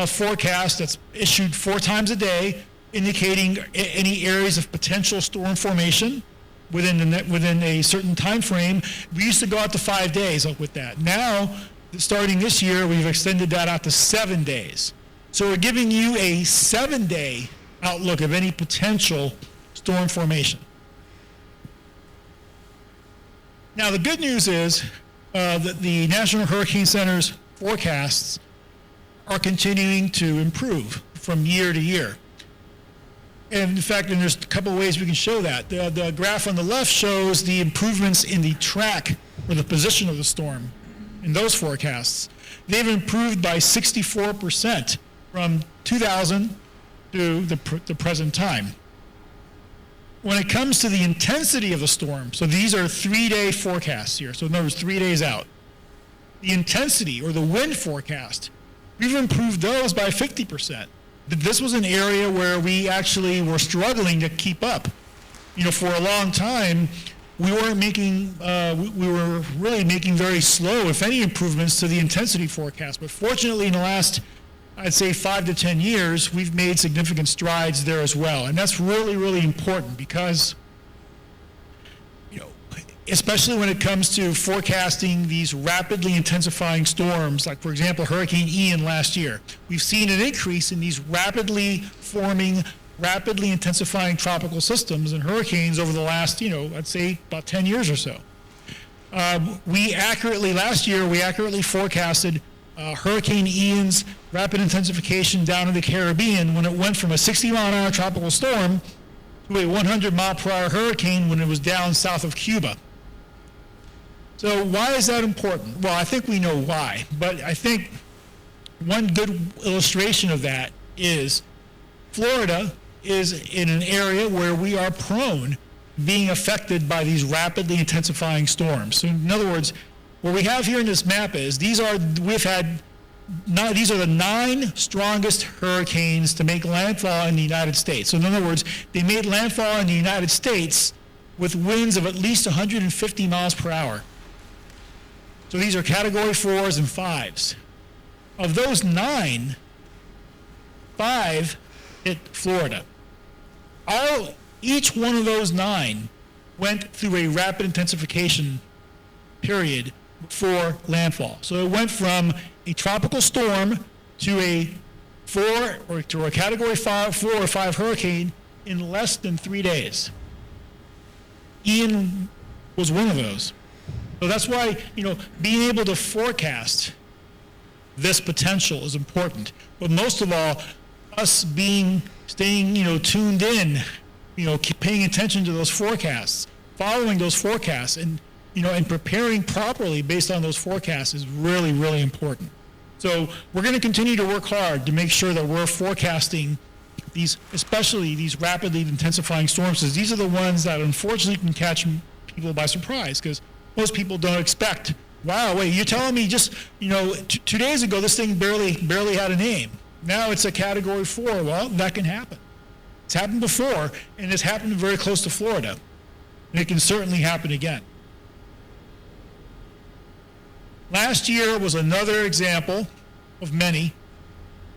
forecast that's issued 4 times a day, indicating any areas of potential storm formation within a certain time frame. We used to go out to 5 days with that. Now, starting this year, we've extended that out to 7 days. So we're giving you a 7-day outlook of any potential storm formation. Now, the good news is that the National Hurricane Center's forecasts are continuing to improve from year to year. And in fact, and there's a couple of ways we can show that. The graph on the left shows the improvements in the track or the position of the storm in those forecasts. They've improved by 64% from 2000 to the present time. When it comes to the intensity of the storm, so these are 3-day forecasts here, so in other words, 3 days out. The intensity or the wind forecast, we've improved those by 50%. This was an area where we actually were struggling to keep up. You know, for a long time, we weren't making, we were really making very slow, if any, improvements to the intensity forecast. But fortunately, in the last, I'd say 5 to 10 years, we've made significant strides there as well. And that's really, really important because, you know, especially when it comes to forecasting these rapidly intensifying storms, like, for example, Hurricane Ian last year. We've seen an increase in these rapidly forming, rapidly intensifying tropical systems and hurricanes over the last, you know, I'd say about 10 years or so. Last year, we accurately forecasted Hurricane Ian's rapid intensification down in the Caribbean when it went from a 60-mile-an-hour tropical storm to a 100-mile-per-hour hurricane when it was down south of Cuba. So why is that important? Well, I think we know why, but I think one good illustration of that is Florida is in an area where we are prone being affected by these rapidly intensifying storms. So in other words, what we have here in this map is these are the 9 strongest hurricanes to make landfall in the United States. So in other words, they made landfall in the United States with winds of at least 150 miles per hour. So these are category 4s and 5s. Of those 9, 5 hit Florida. Each one of those 9 went through a rapid intensification period before landfall. So it went from a tropical storm to a category 4 or 5 hurricane in less than 3 days. Ian was one of those. So that's why, you know, being able to forecast this potential is important. But most of all, us staying, you know, tuned in, you know, keep paying attention to those forecasts, following those forecasts, and, you know, and preparing properly based on those forecasts is really, really important. So we're going to continue to work hard to make sure that we're forecasting these, especially these rapidly intensifying storms, because these are the ones that unfortunately can catch people by surprise, because most people don't expect, wow, wait, you're telling me just, you know, 2 days ago this thing barely had a name. Now it's a category 4. Well, that can happen. It's happened before, and it's happened very close to Florida. And it can certainly happen again. Last year was another example of many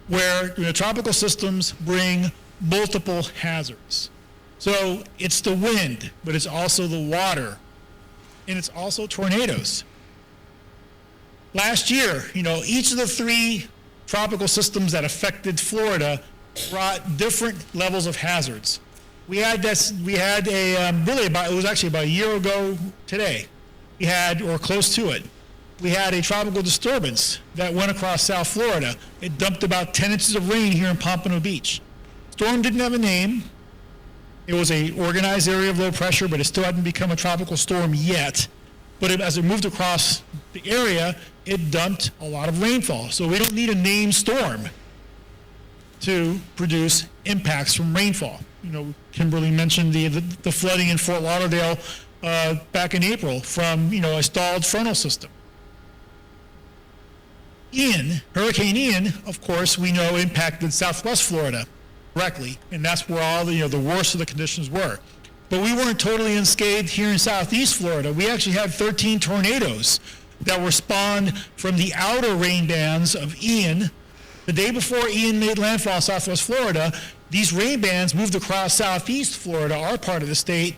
where, you know, tropical systems bring multiple hazards. So it's the wind, but it's also the water, and it's also tornadoes. Last year, you know, each of the 3 tropical systems that affected Florida brought different levels of hazards. It was actually about a year ago today, or close to it, we had a tropical disturbance that went across South Florida. It dumped about 10 inches of rain here in Pompano Beach. Storm didn't have a name. It was an organized area of low pressure, but it still hadn't become a tropical storm yet. But as it moved across the area, it dumped a lot of rainfall. So we don't need a named storm to produce impacts from rainfall. You know, Kimberly mentioned the flooding in Fort Lauderdale back in April from, you know, a stalled frontal system. Hurricane Ian, of course, we know impacted Southwest Florida directly, and that's where all the worst of the conditions were. But we weren't totally unscathed here in Southeast Florida. We actually had 13 tornadoes that were spawned from the outer rain bands of Ian. The day before Ian made landfall in Southwest Florida, these rain bands moved across Southeast Florida, our part of the state,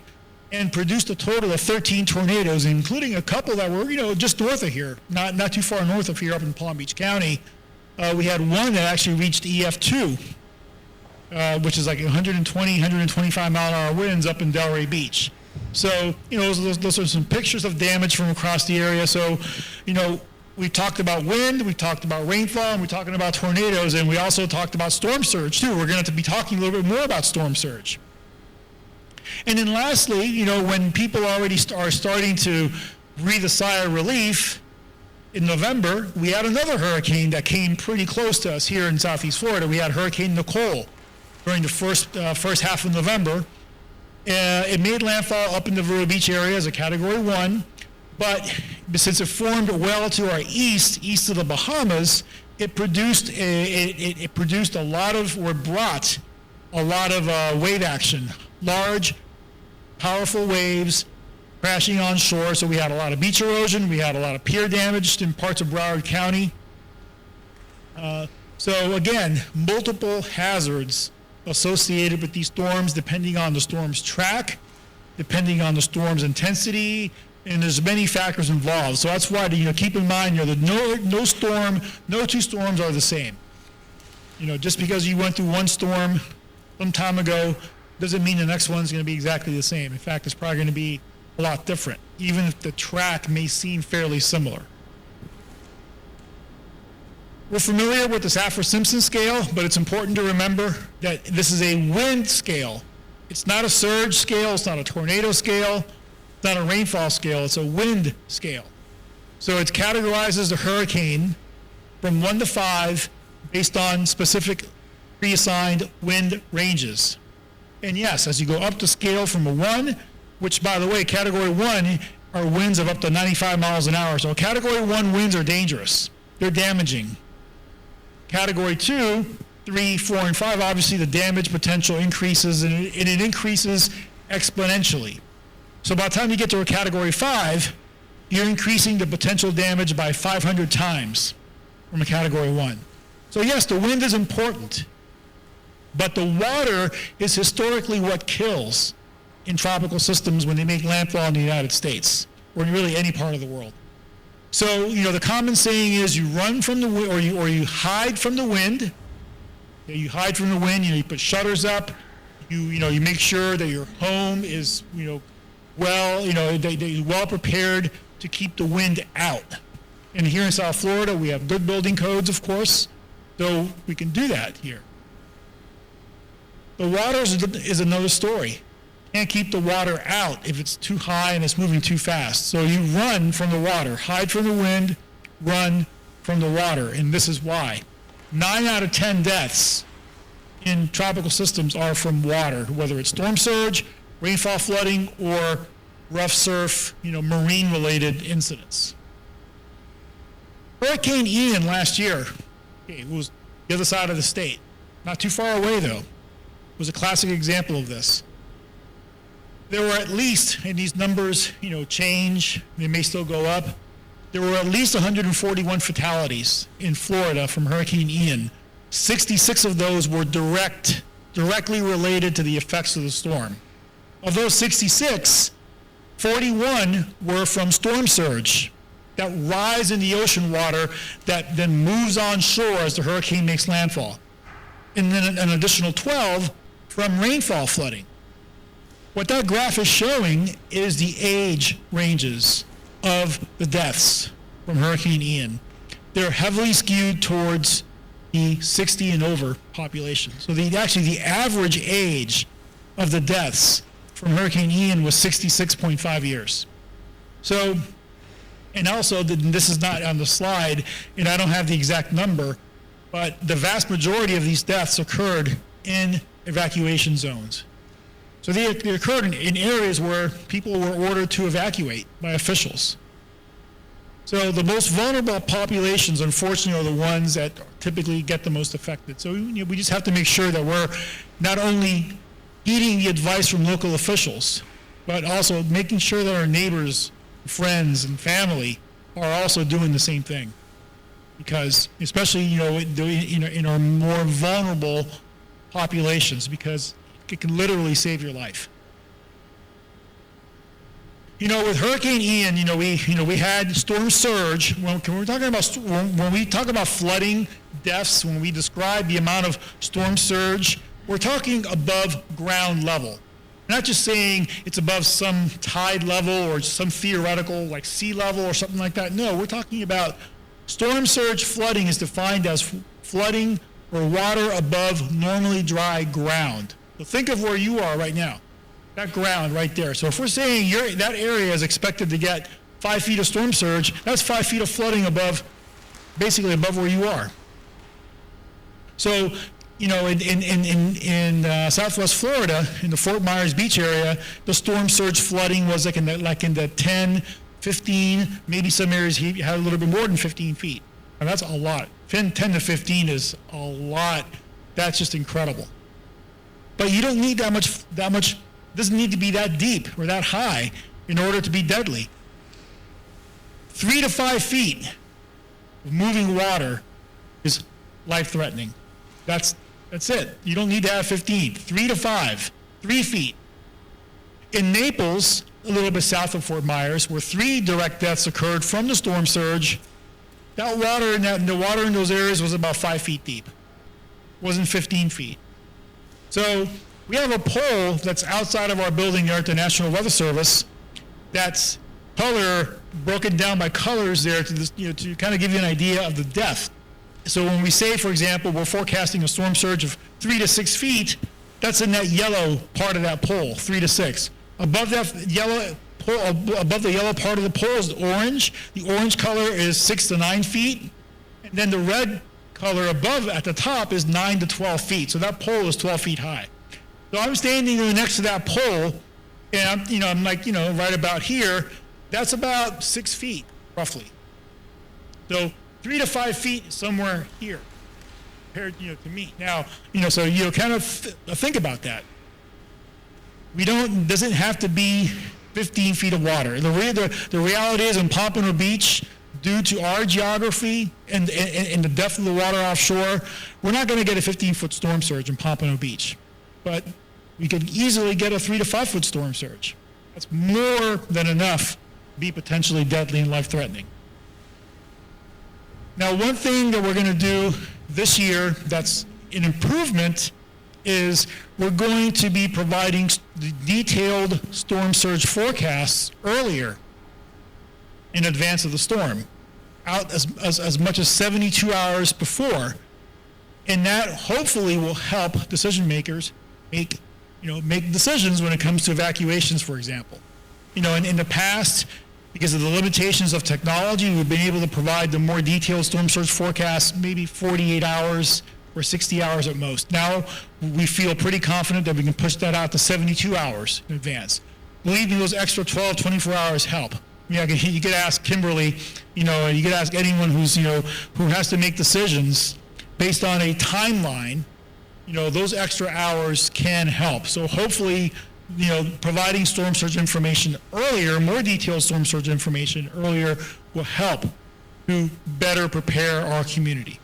and produced a total of 13 tornadoes, including a couple that were, you know, just north of here, not too far north of here, up in Palm Beach County. We had one that actually reached EF2, which is like 120, 125 mile-an-hour winds up in Delray Beach. So, those are some pictures of damage from across the area. So, we talked about wind, we talked about rainfall, and we're talking about tornadoes, and we also talked about storm surge, too. We're going to be talking a little bit more about storm surge. And then lastly, when people already are starting to breathe a sigh of relief, in November, we had another hurricane that came pretty close to us here in Southeast Florida. We had Hurricane Nicole during the first half of November. It made landfall up in the Vero Beach area as a Category 1, but since it formed well to our east of the Bahamas, it produced a lot of, or brought a lot of wave action, large, powerful waves crashing on shore. So we had a lot of beach erosion, we had a lot of pier damage in parts of Broward County. So again, multiple hazards associated with these storms depending on the storm's track, depending on the storm's intensity, and there's many factors involved. So that's why keep in mind that no two storms are the same. Just because you went through one storm some time ago doesn't mean the next one's going to be exactly the same. In fact, it's probably going to be a lot different, even if the track may seem fairly similar. We're familiar with the Saffir-Simpson scale, but it's important to remember that this is a wind scale. It's not a surge scale, it's not a tornado scale, it's not a rainfall scale, it's a wind scale. So it categorizes the hurricane from 1 to 5 based on specific pre-assigned wind ranges. And yes, as you go up the scale from a 1, which, by the way, Category 1 are winds of up to 95 miles an hour. So Category 1 winds are dangerous. They're damaging. Category 2, 3, 4, and 5, obviously the damage potential increases, and it increases exponentially. So by the time you get to a Category 5, you're increasing the potential damage by 500 times from a Category 1. So yes, the wind is important, but the water is historically what kills in tropical systems when they make landfall in the United States, or in really any part of the world. So, the common saying is you run from the wind, or you hide from the wind. You hide from the wind, you put shutters up, you make sure that your home is, well prepared to keep the wind out. And here in South Florida, we have good building codes, of course, so we can do that here. The water is another story. Can't keep the water out if it's too high and it's moving too fast. So you run from the water, hide from the wind, run from the water, and this is why. 9 out of 10 deaths in tropical systems are from water, whether it's storm surge, rainfall flooding, or rough surf, marine-related incidents. Hurricane Ian last year, it was the other side of the state, not too far away though, was a classic example of this. There were at least, and these numbers, change, they may still go up, there were at least 141 fatalities in Florida from Hurricane Ian. 66 of those were directly related to the effects of the storm. Of those 66, 41 were from storm surge, that rise in the ocean water that then moves on shore as the hurricane makes landfall. And then an additional 12 from rainfall flooding. What that graph is showing is the age ranges of the deaths from Hurricane Ian. They're heavily skewed towards the 60 and over population. So the average age of the deaths from Hurricane Ian was 66.5 years. So, and also, this is not on the slide, and I don't have the exact number, but the vast majority of these deaths occurred in evacuation zones. So they occurred in areas where people were ordered to evacuate by officials. So the most vulnerable populations, unfortunately, are the ones that typically get the most affected. So we just have to make sure that we're not only heeding the advice from local officials, but also making sure that our neighbors, friends, and family are also doing the same thing. Because, especially, in our more vulnerable populations, because it can literally save your life. With Hurricane Ian, we had storm surge. When we talk about flooding, deaths, when we describe the amount of storm surge, we're talking above ground level. We're not just saying it's above some tide level or some theoretical like sea level or something like that. No, we're talking about storm surge flooding is defined as flooding or water above normally dry ground. So think of where you are right now, that ground right there. So if we're saying that area is expected to get 5 feet of storm surge, that's 5 feet of flooding basically above where you are. So, in Southwest Florida, in the Fort Myers Beach area, the storm surge flooding was like in the 10, 15, maybe some areas he had a little bit more than 15 feet. And that's a lot. 10 to 15 is a lot. That's just incredible. But you don't need that much, doesn't need to be that deep or that high in order to be deadly. 3 to 5 feet of moving water is life-threatening. That's it. You don't need to have 15. 3 to 5, 3 feet. In Naples, a little bit south of Fort Myers, where 3 direct deaths occurred from the storm surge, the water in those areas was about 5 feet deep. It wasn't 15 feet. So we have a pole that's outside of our building there at the National Weather Service that's color broken down by colors there to kind of give you an idea of the depth. So when we say, for example, we're forecasting a storm surge of 3 to 6 feet, that's in that yellow part of that pole, 3 to 6. Above that yellow pole, above the yellow part of the pole is orange. The orange color is 6 to 9 feet. And then the red color above at the top is 9 to 12 feet. So that pole is 12 feet high. So I'm standing next to that pole, and I'm like, right about here. That's about 6 feet, roughly. So 3 to 5 feet somewhere here, compared, to me. Now, so kind of think about that. Doesn't have to be 15 feet of water. The reality is in Pompano Beach, due to our geography and the depth of the water offshore, we're not going to get a 15-foot storm surge in Pompano Beach. But we could easily get a 3 to 5 foot storm surge. That's more than enough to be potentially deadly and life-threatening. Now, one thing that we're going to do this year that's an improvement is we're going to be providing detailed storm surge forecasts earlier in advance of the storm, out as much as 72 hours before. And that hopefully will help decision makers make decisions when it comes to evacuations, for example. In the past, because of the limitations of technology, we've been able to provide the more detailed storm surge forecasts maybe 48 hours or 60 hours at most. Now, we feel pretty confident that we can push that out to 72 hours in advance. Believe me, those extra 12, 24 hours help. You could ask Kimberly, you could ask anyone who has to make decisions based on a timeline. Those extra hours can help. So hopefully, providing storm surge information earlier, more detailed storm surge information earlier, will help to better prepare our community.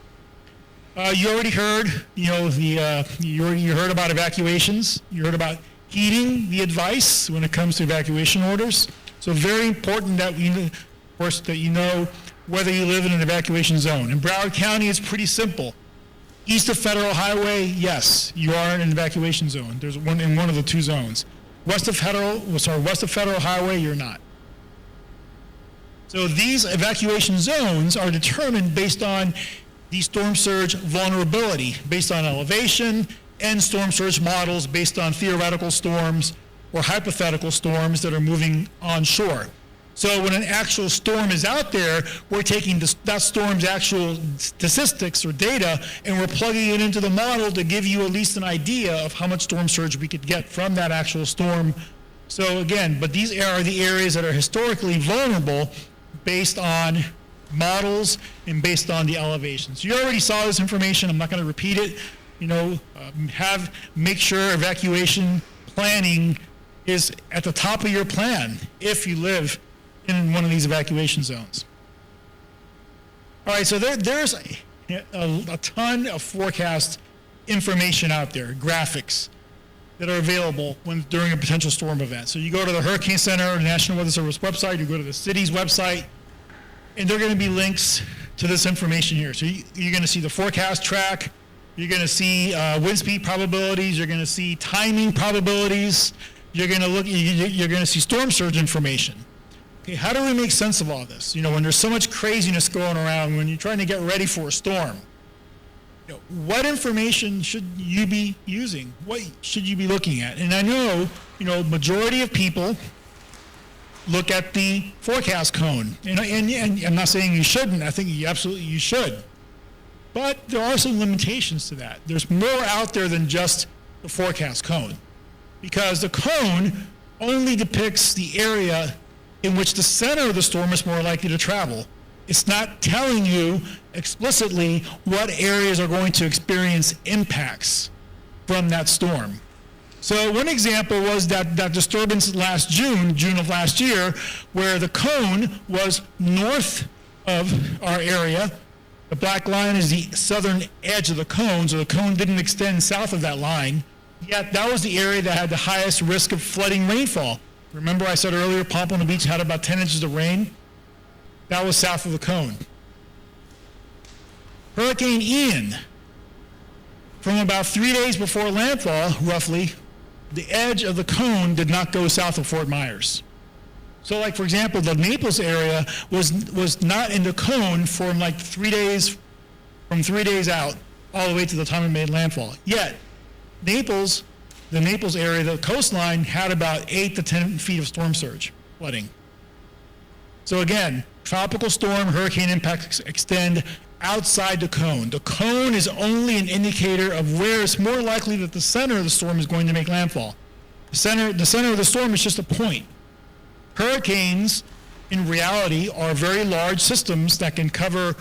You already heard, you heard about evacuations. You heard about heeding the advice when it comes to evacuation orders. So very important that you know whether you live in an evacuation zone. In Broward County, it's pretty simple. East of Federal Highway, yes, you are in an evacuation zone. There's one in one of the two zones. West of Federal Highway, you're not. So these evacuation zones are determined based on the storm surge vulnerability, based on elevation, and storm surge models based on theoretical storms or hypothetical storms that are moving onshore. So when an actual storm is out there, we're taking that storm's actual statistics or data, and we're plugging it into the model to give you at least an idea of how much storm surge we could get from that actual storm. So again, but these are the areas that are historically vulnerable based on models and based on the elevations. You already saw this information. I'm not going to repeat it. Make sure evacuation planning is at the top of your plan if you live in one of these evacuation zones. All right, so there's a ton of forecast information out there, graphics that are available during a potential storm event. So you go to the Hurricane Center or the National Weather Service website, you go to the city's website, and there are going to be links to this information here. So you're going to see the forecast track, you're going to see wind speed probabilities, you're going to see timing probabilities, you're going to look, you're going to see storm surge information. Okay, how do we make sense of all this? You know, when there's so much craziness going around, when you're trying to get ready for a storm, you know, what information should you be using? What should you be looking at? And I know, you know, majority of people look at the forecast cone. And I'm not saying you shouldn't. I think you should. But there are some limitations to that. There's more out there than just the forecast cone, because the cone only depicts the area in which the center of the storm is more likely to travel. It's not telling you explicitly what areas are going to experience impacts from that storm. So one example was that disturbance last June of last year, where the cone was north of our area. The black line is the southern edge of the cone, so the cone didn't extend south of that line. Yet that was the area that had the highest risk of flooding rainfall. Remember I said earlier Pompano Beach had about 10 inches of rain? That was south of the cone. Hurricane Ian, from about 3 days before landfall, roughly, the edge of the cone did not go south of Fort Myers. So like, for example, the Naples area was not in the cone for like 3 days, from 3 days out, all the way to the time it made landfall. Yet, Naples, the Naples area, the coastline, had about 8 to 10 feet of storm surge flooding. So again, tropical storm, hurricane impacts extend outside the cone. The cone is only an indicator of where it's more likely that the center of the storm is going to make landfall. The center of the storm is just a point. Hurricanes, in reality, are very large systems that can cover a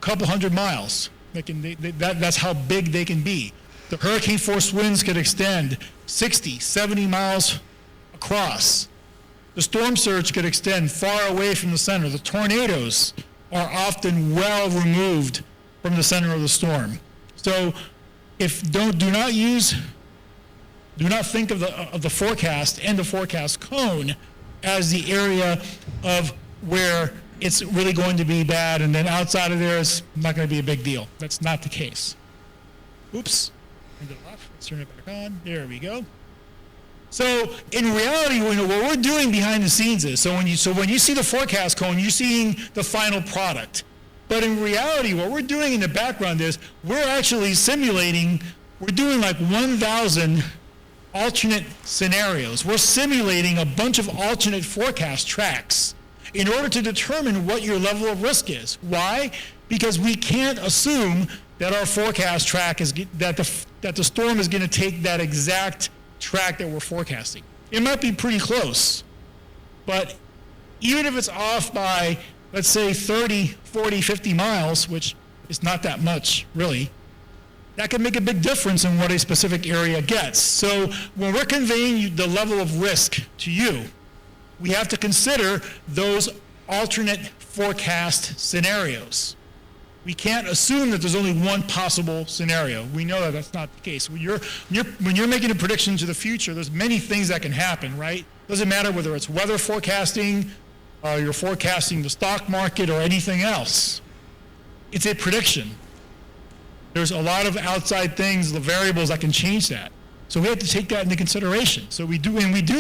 couple hundred miles. That's how big they can be. The hurricane force winds could extend 60, 70 miles across. The storm surge could extend far away from the center. The tornadoes are often well removed from the center of the storm. So do not think of the forecast and the forecast cone as the area of where it's really going to be bad, and then outside of there is not going to be a big deal. That's not the case. Oops. Let's turn it back on. There we go. So in reality, what we're doing behind the scenes is, when you see the forecast cone, you're seeing the final product. But in reality, what we're doing in the background is we're actually simulating, we're doing like 1,000 alternate scenarios. We're simulating a bunch of alternate forecast tracks in order to determine what your level of risk is. Why? Because we can't assume that our forecast track is that the storm is going to take that exact track that we're forecasting. It might be pretty close, but even if it's off by, let's say, 30, 40, 50 miles, which is not that much, really, that can make a big difference in what a specific area gets. So when we're conveying the level of risk to you, we have to consider those alternate forecast scenarios. We can't assume that there's only one possible scenario. We know that that's not the case. When you're making a prediction to the future, there's many things that can happen, right? Doesn't matter whether it's weather forecasting, you're forecasting the stock market or anything else. It's a prediction. There's a lot of outside things, the variables that can change that. So we have to take that into consideration. So we do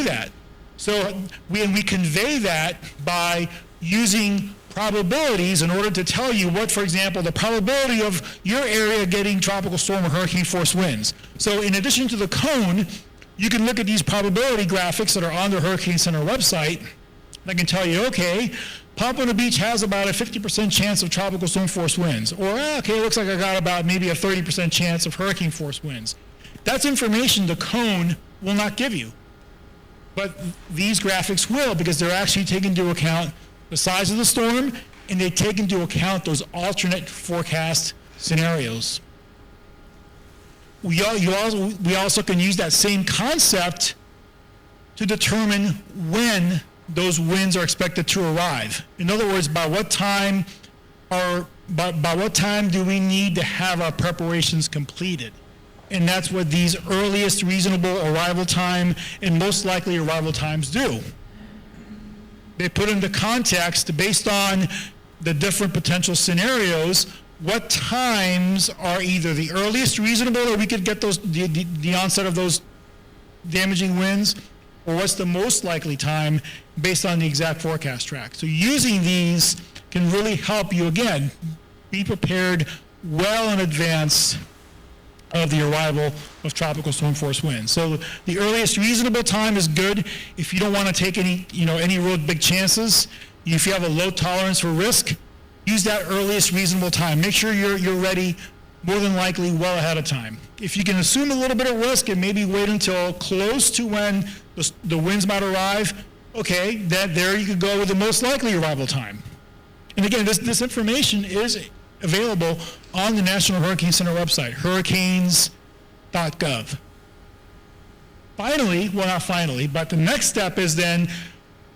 that. So we convey that by using probabilities in order to tell you what, for example, the probability of your area getting tropical storm or hurricane force winds. So in addition to the cone, you can look at these probability graphics that are on the Hurricane Center website that can tell you, okay, Pompano Beach has about a 50% chance of tropical storm force winds. Or, okay, it looks like I got about maybe a 30% chance of hurricane force winds. That's information the cone will not give you. But these graphics will, because they're actually taking into account the size of the storm, and they take into account those alternate forecast scenarios. We also can use that same concept to determine when those winds are expected to arrive. In other words, by what time do we need to have our preparations completed? And that's what these earliest reasonable arrival time and most likely arrival times do. They put into context, based on the different potential scenarios, what times are either the earliest reasonable that we could get the onset of those damaging winds, or what's the most likely time based on the exact forecast track. So using these can really help you, again, be prepared well in advance of the arrival of tropical storm force winds. So the earliest reasonable time is good if you don't want to take any real big chances. If you have a low tolerance for risk, use that earliest reasonable time. Make sure you're ready, more than likely well ahead of time. If you can assume a little bit of risk and maybe wait until close to when the winds might arrive, okay, there you could go with the most likely arrival time. And again, this information is available on the National Hurricane Center website, hurricanes.gov. Finally, well, not finally, but the next step is then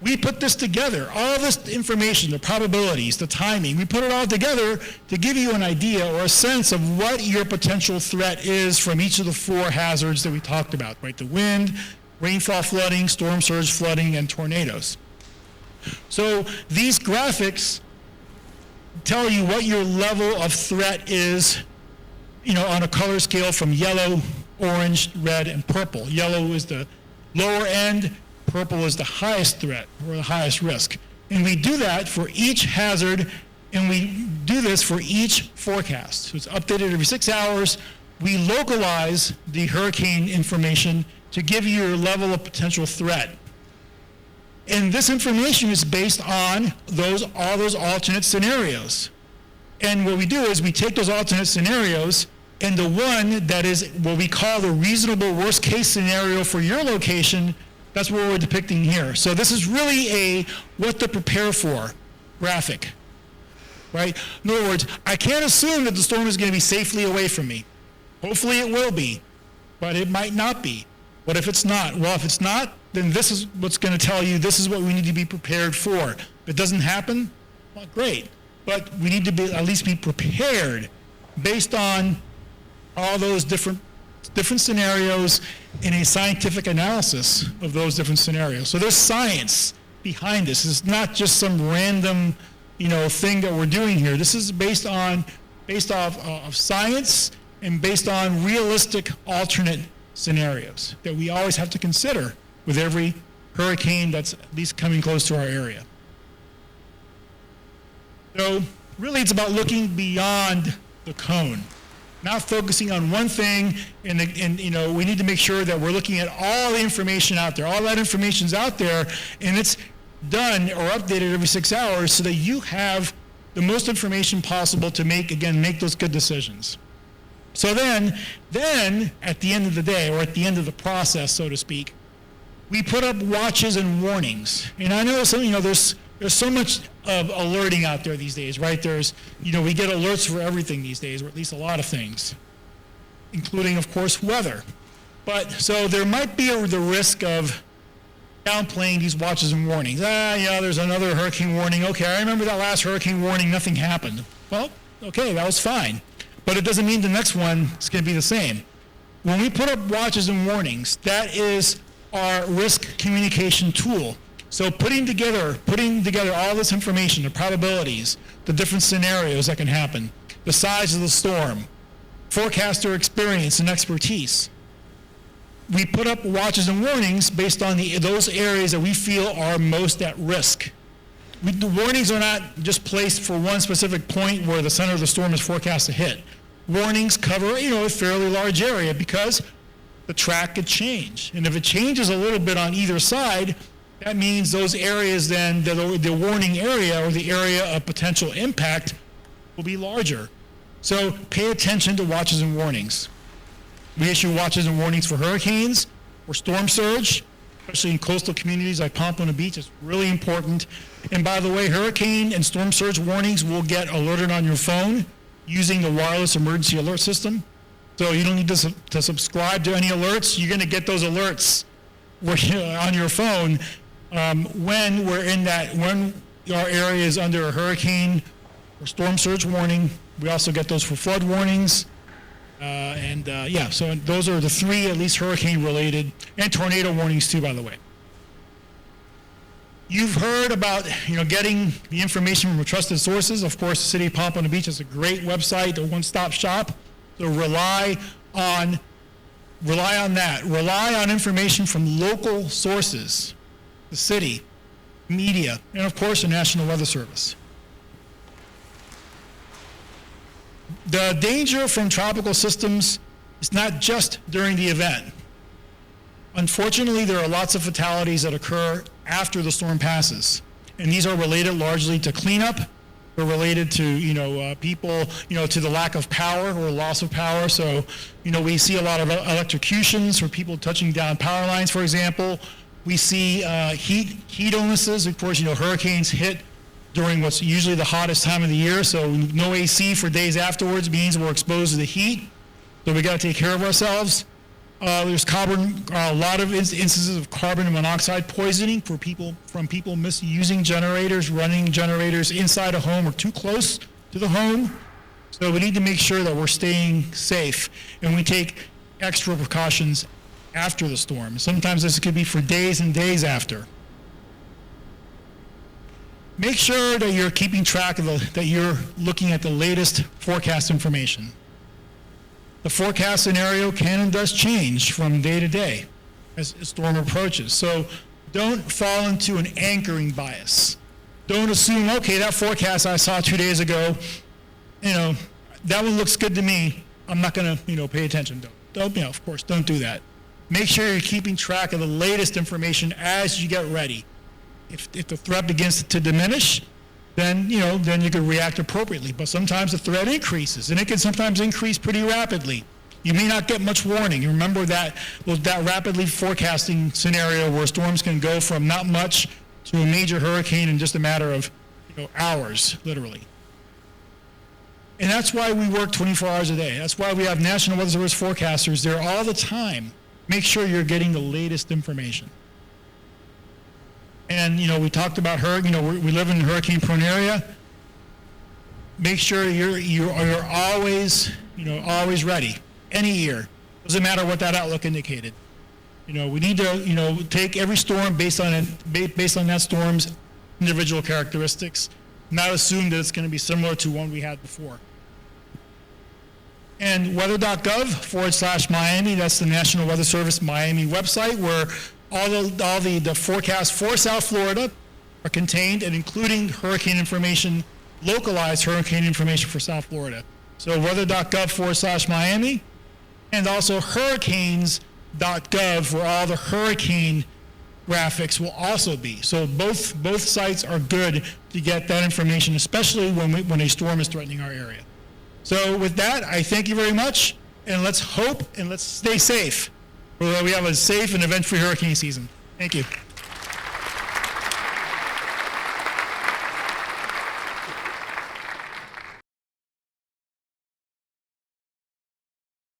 we put this together, all this information, the probabilities, the timing, we put it all together to give you an idea or a sense of what your potential threat is from each of the 4 hazards that we talked about, right? The wind, rainfall flooding, storm surge flooding, and tornadoes. So these graphics tell you what your level of threat is, on a color scale from yellow, orange, red, and purple. Yellow is the lower end, purple is the highest threat or the highest risk. And we do that for each hazard, and we do this for each forecast. So it's updated every 6 hours. We localize the hurricane information to give you your level of potential threat. And this information is based on all those alternate scenarios. And what we do is we take those alternate scenarios, and the one that is what we call the reasonable worst case scenario for your location, that's what we're depicting here. So this is really a what to prepare for graphic, right? In other words, I can't assume that the storm is going to be safely away from me. Hopefully it will be, but it might not be. What if it's not? Well, if it's not, then this is what's going to tell you this is what we need to be prepared for. If it doesn't happen, well, great. But we need to at least be prepared based on all those different scenarios in a scientific analysis of those different scenarios. So there's science behind this. It's not just some random, thing that we're doing here. This is based off of science and based on realistic alternate scenarios that we always have to consider with every hurricane that's at least coming close to our area. So really it's about looking beyond the cone, not focusing on one thing, and we need to make sure that we're looking at all the information out there. All that information's out there, and it's done or updated every 6 hours so that you have the most information possible to make those good decisions. So then at the end of the day, or at the end of the process, so to speak, we put up watches and warnings. And I know there's so much of alerting out there these days, right? We get alerts for everything these days, or at least a lot of things, including, of course, weather. But so there might be the risk of downplaying these watches and warnings. There's another hurricane warning. Okay, I remember that last hurricane warning, nothing happened. Well, okay, that was fine. But it doesn't mean the next one is going to be the same. When we put up watches and warnings, that is our risk communication tool. So putting together all this information, the probabilities, the different scenarios that can happen, the size of the storm, forecaster experience and expertise. We put up watches and warnings based on those areas that we feel are most at risk. The warnings are not just placed for one specific point where the center of the storm is forecast to hit. Warnings cover, a fairly large area because the track could change. And if it changes a little bit on either side, that means those areas then, the warning area or the area of potential impact will be larger. So pay attention to watches and warnings. We issue watches and warnings for hurricanes, for storm surge, especially in coastal communities like Pompano Beach. It's really important. And by the way, hurricane and storm surge warnings will get alerted on your phone using the wireless emergency alert system. So you don't need to subscribe to any alerts. You're going to get those alerts on your phone when our area is under a hurricane or storm surge warning. We also get those for flood warnings. So those are the 3 at least hurricane related, and tornado warnings too, by the way. You've heard about getting the information from trusted sources. Of course, the City of Pompano Beach is a great website, a one-stop shop. So rely on Rely on that. Rely on information from local sources, the city, media, and of course the National Weather Service. The danger from tropical systems is not just during the event. Unfortunately, there are lots of fatalities that occur after the storm passes, and these are related largely to cleanup. They're related to people, to the lack of power or loss of power. So, we see a lot of electrocutions for people touching down power lines, for example. We see heat illnesses. Of course, hurricanes hit during what's usually the hottest time of the year. So no AC for days afterwards means we're exposed to the heat. So we got to take care of ourselves. There's a lot of instances of carbon monoxide poisoning from people misusing generators, running generators inside a home or too close to the home. So we need to make sure that we're staying safe and we take extra precautions after the storm. Sometimes this could be for days and days after. Make sure that you're keeping track of that you're looking at the latest forecast information. The forecast scenario can and does change from day to day as a storm approaches. So don't fall into an anchoring bias. Don't assume, okay, that forecast I saw 2 days ago, that one looks good to me. I'm not going to, pay attention. Don't, of course, don't do that. Make sure you're keeping track of the latest information as you get ready. If the threat begins to diminish, then you can react appropriately. But sometimes the threat increases, and it can sometimes increase pretty rapidly. You may not get much warning. You remember that rapidly forecasting scenario where storms can go from not much to a major hurricane in just a matter of hours, literally. And that's why we work 24 hours a day. That's why we have National Weather Service forecasters there all the time. Make sure you're getting the latest information. And, we talked about we live in a hurricane-prone area. Make sure you're always, always ready, any year. Doesn't matter what that outlook indicated. We need to, take every storm based on that storm's individual characteristics, not assume that it's going to be similar to one we had before. And weather.gov/Miami, that's the National Weather Service Miami website, where all the forecasts for South Florida are contained, and including hurricane information, localized hurricane information for South Florida. So weather.gov/Miami, and also hurricanes.gov, where all the hurricane graphics will also be. So both sites are good to get that information, especially when a storm is threatening our area. So with that, I thank you very much, and let's hope and let's stay safe. We have a safe and event-free hurricane season. Thank you.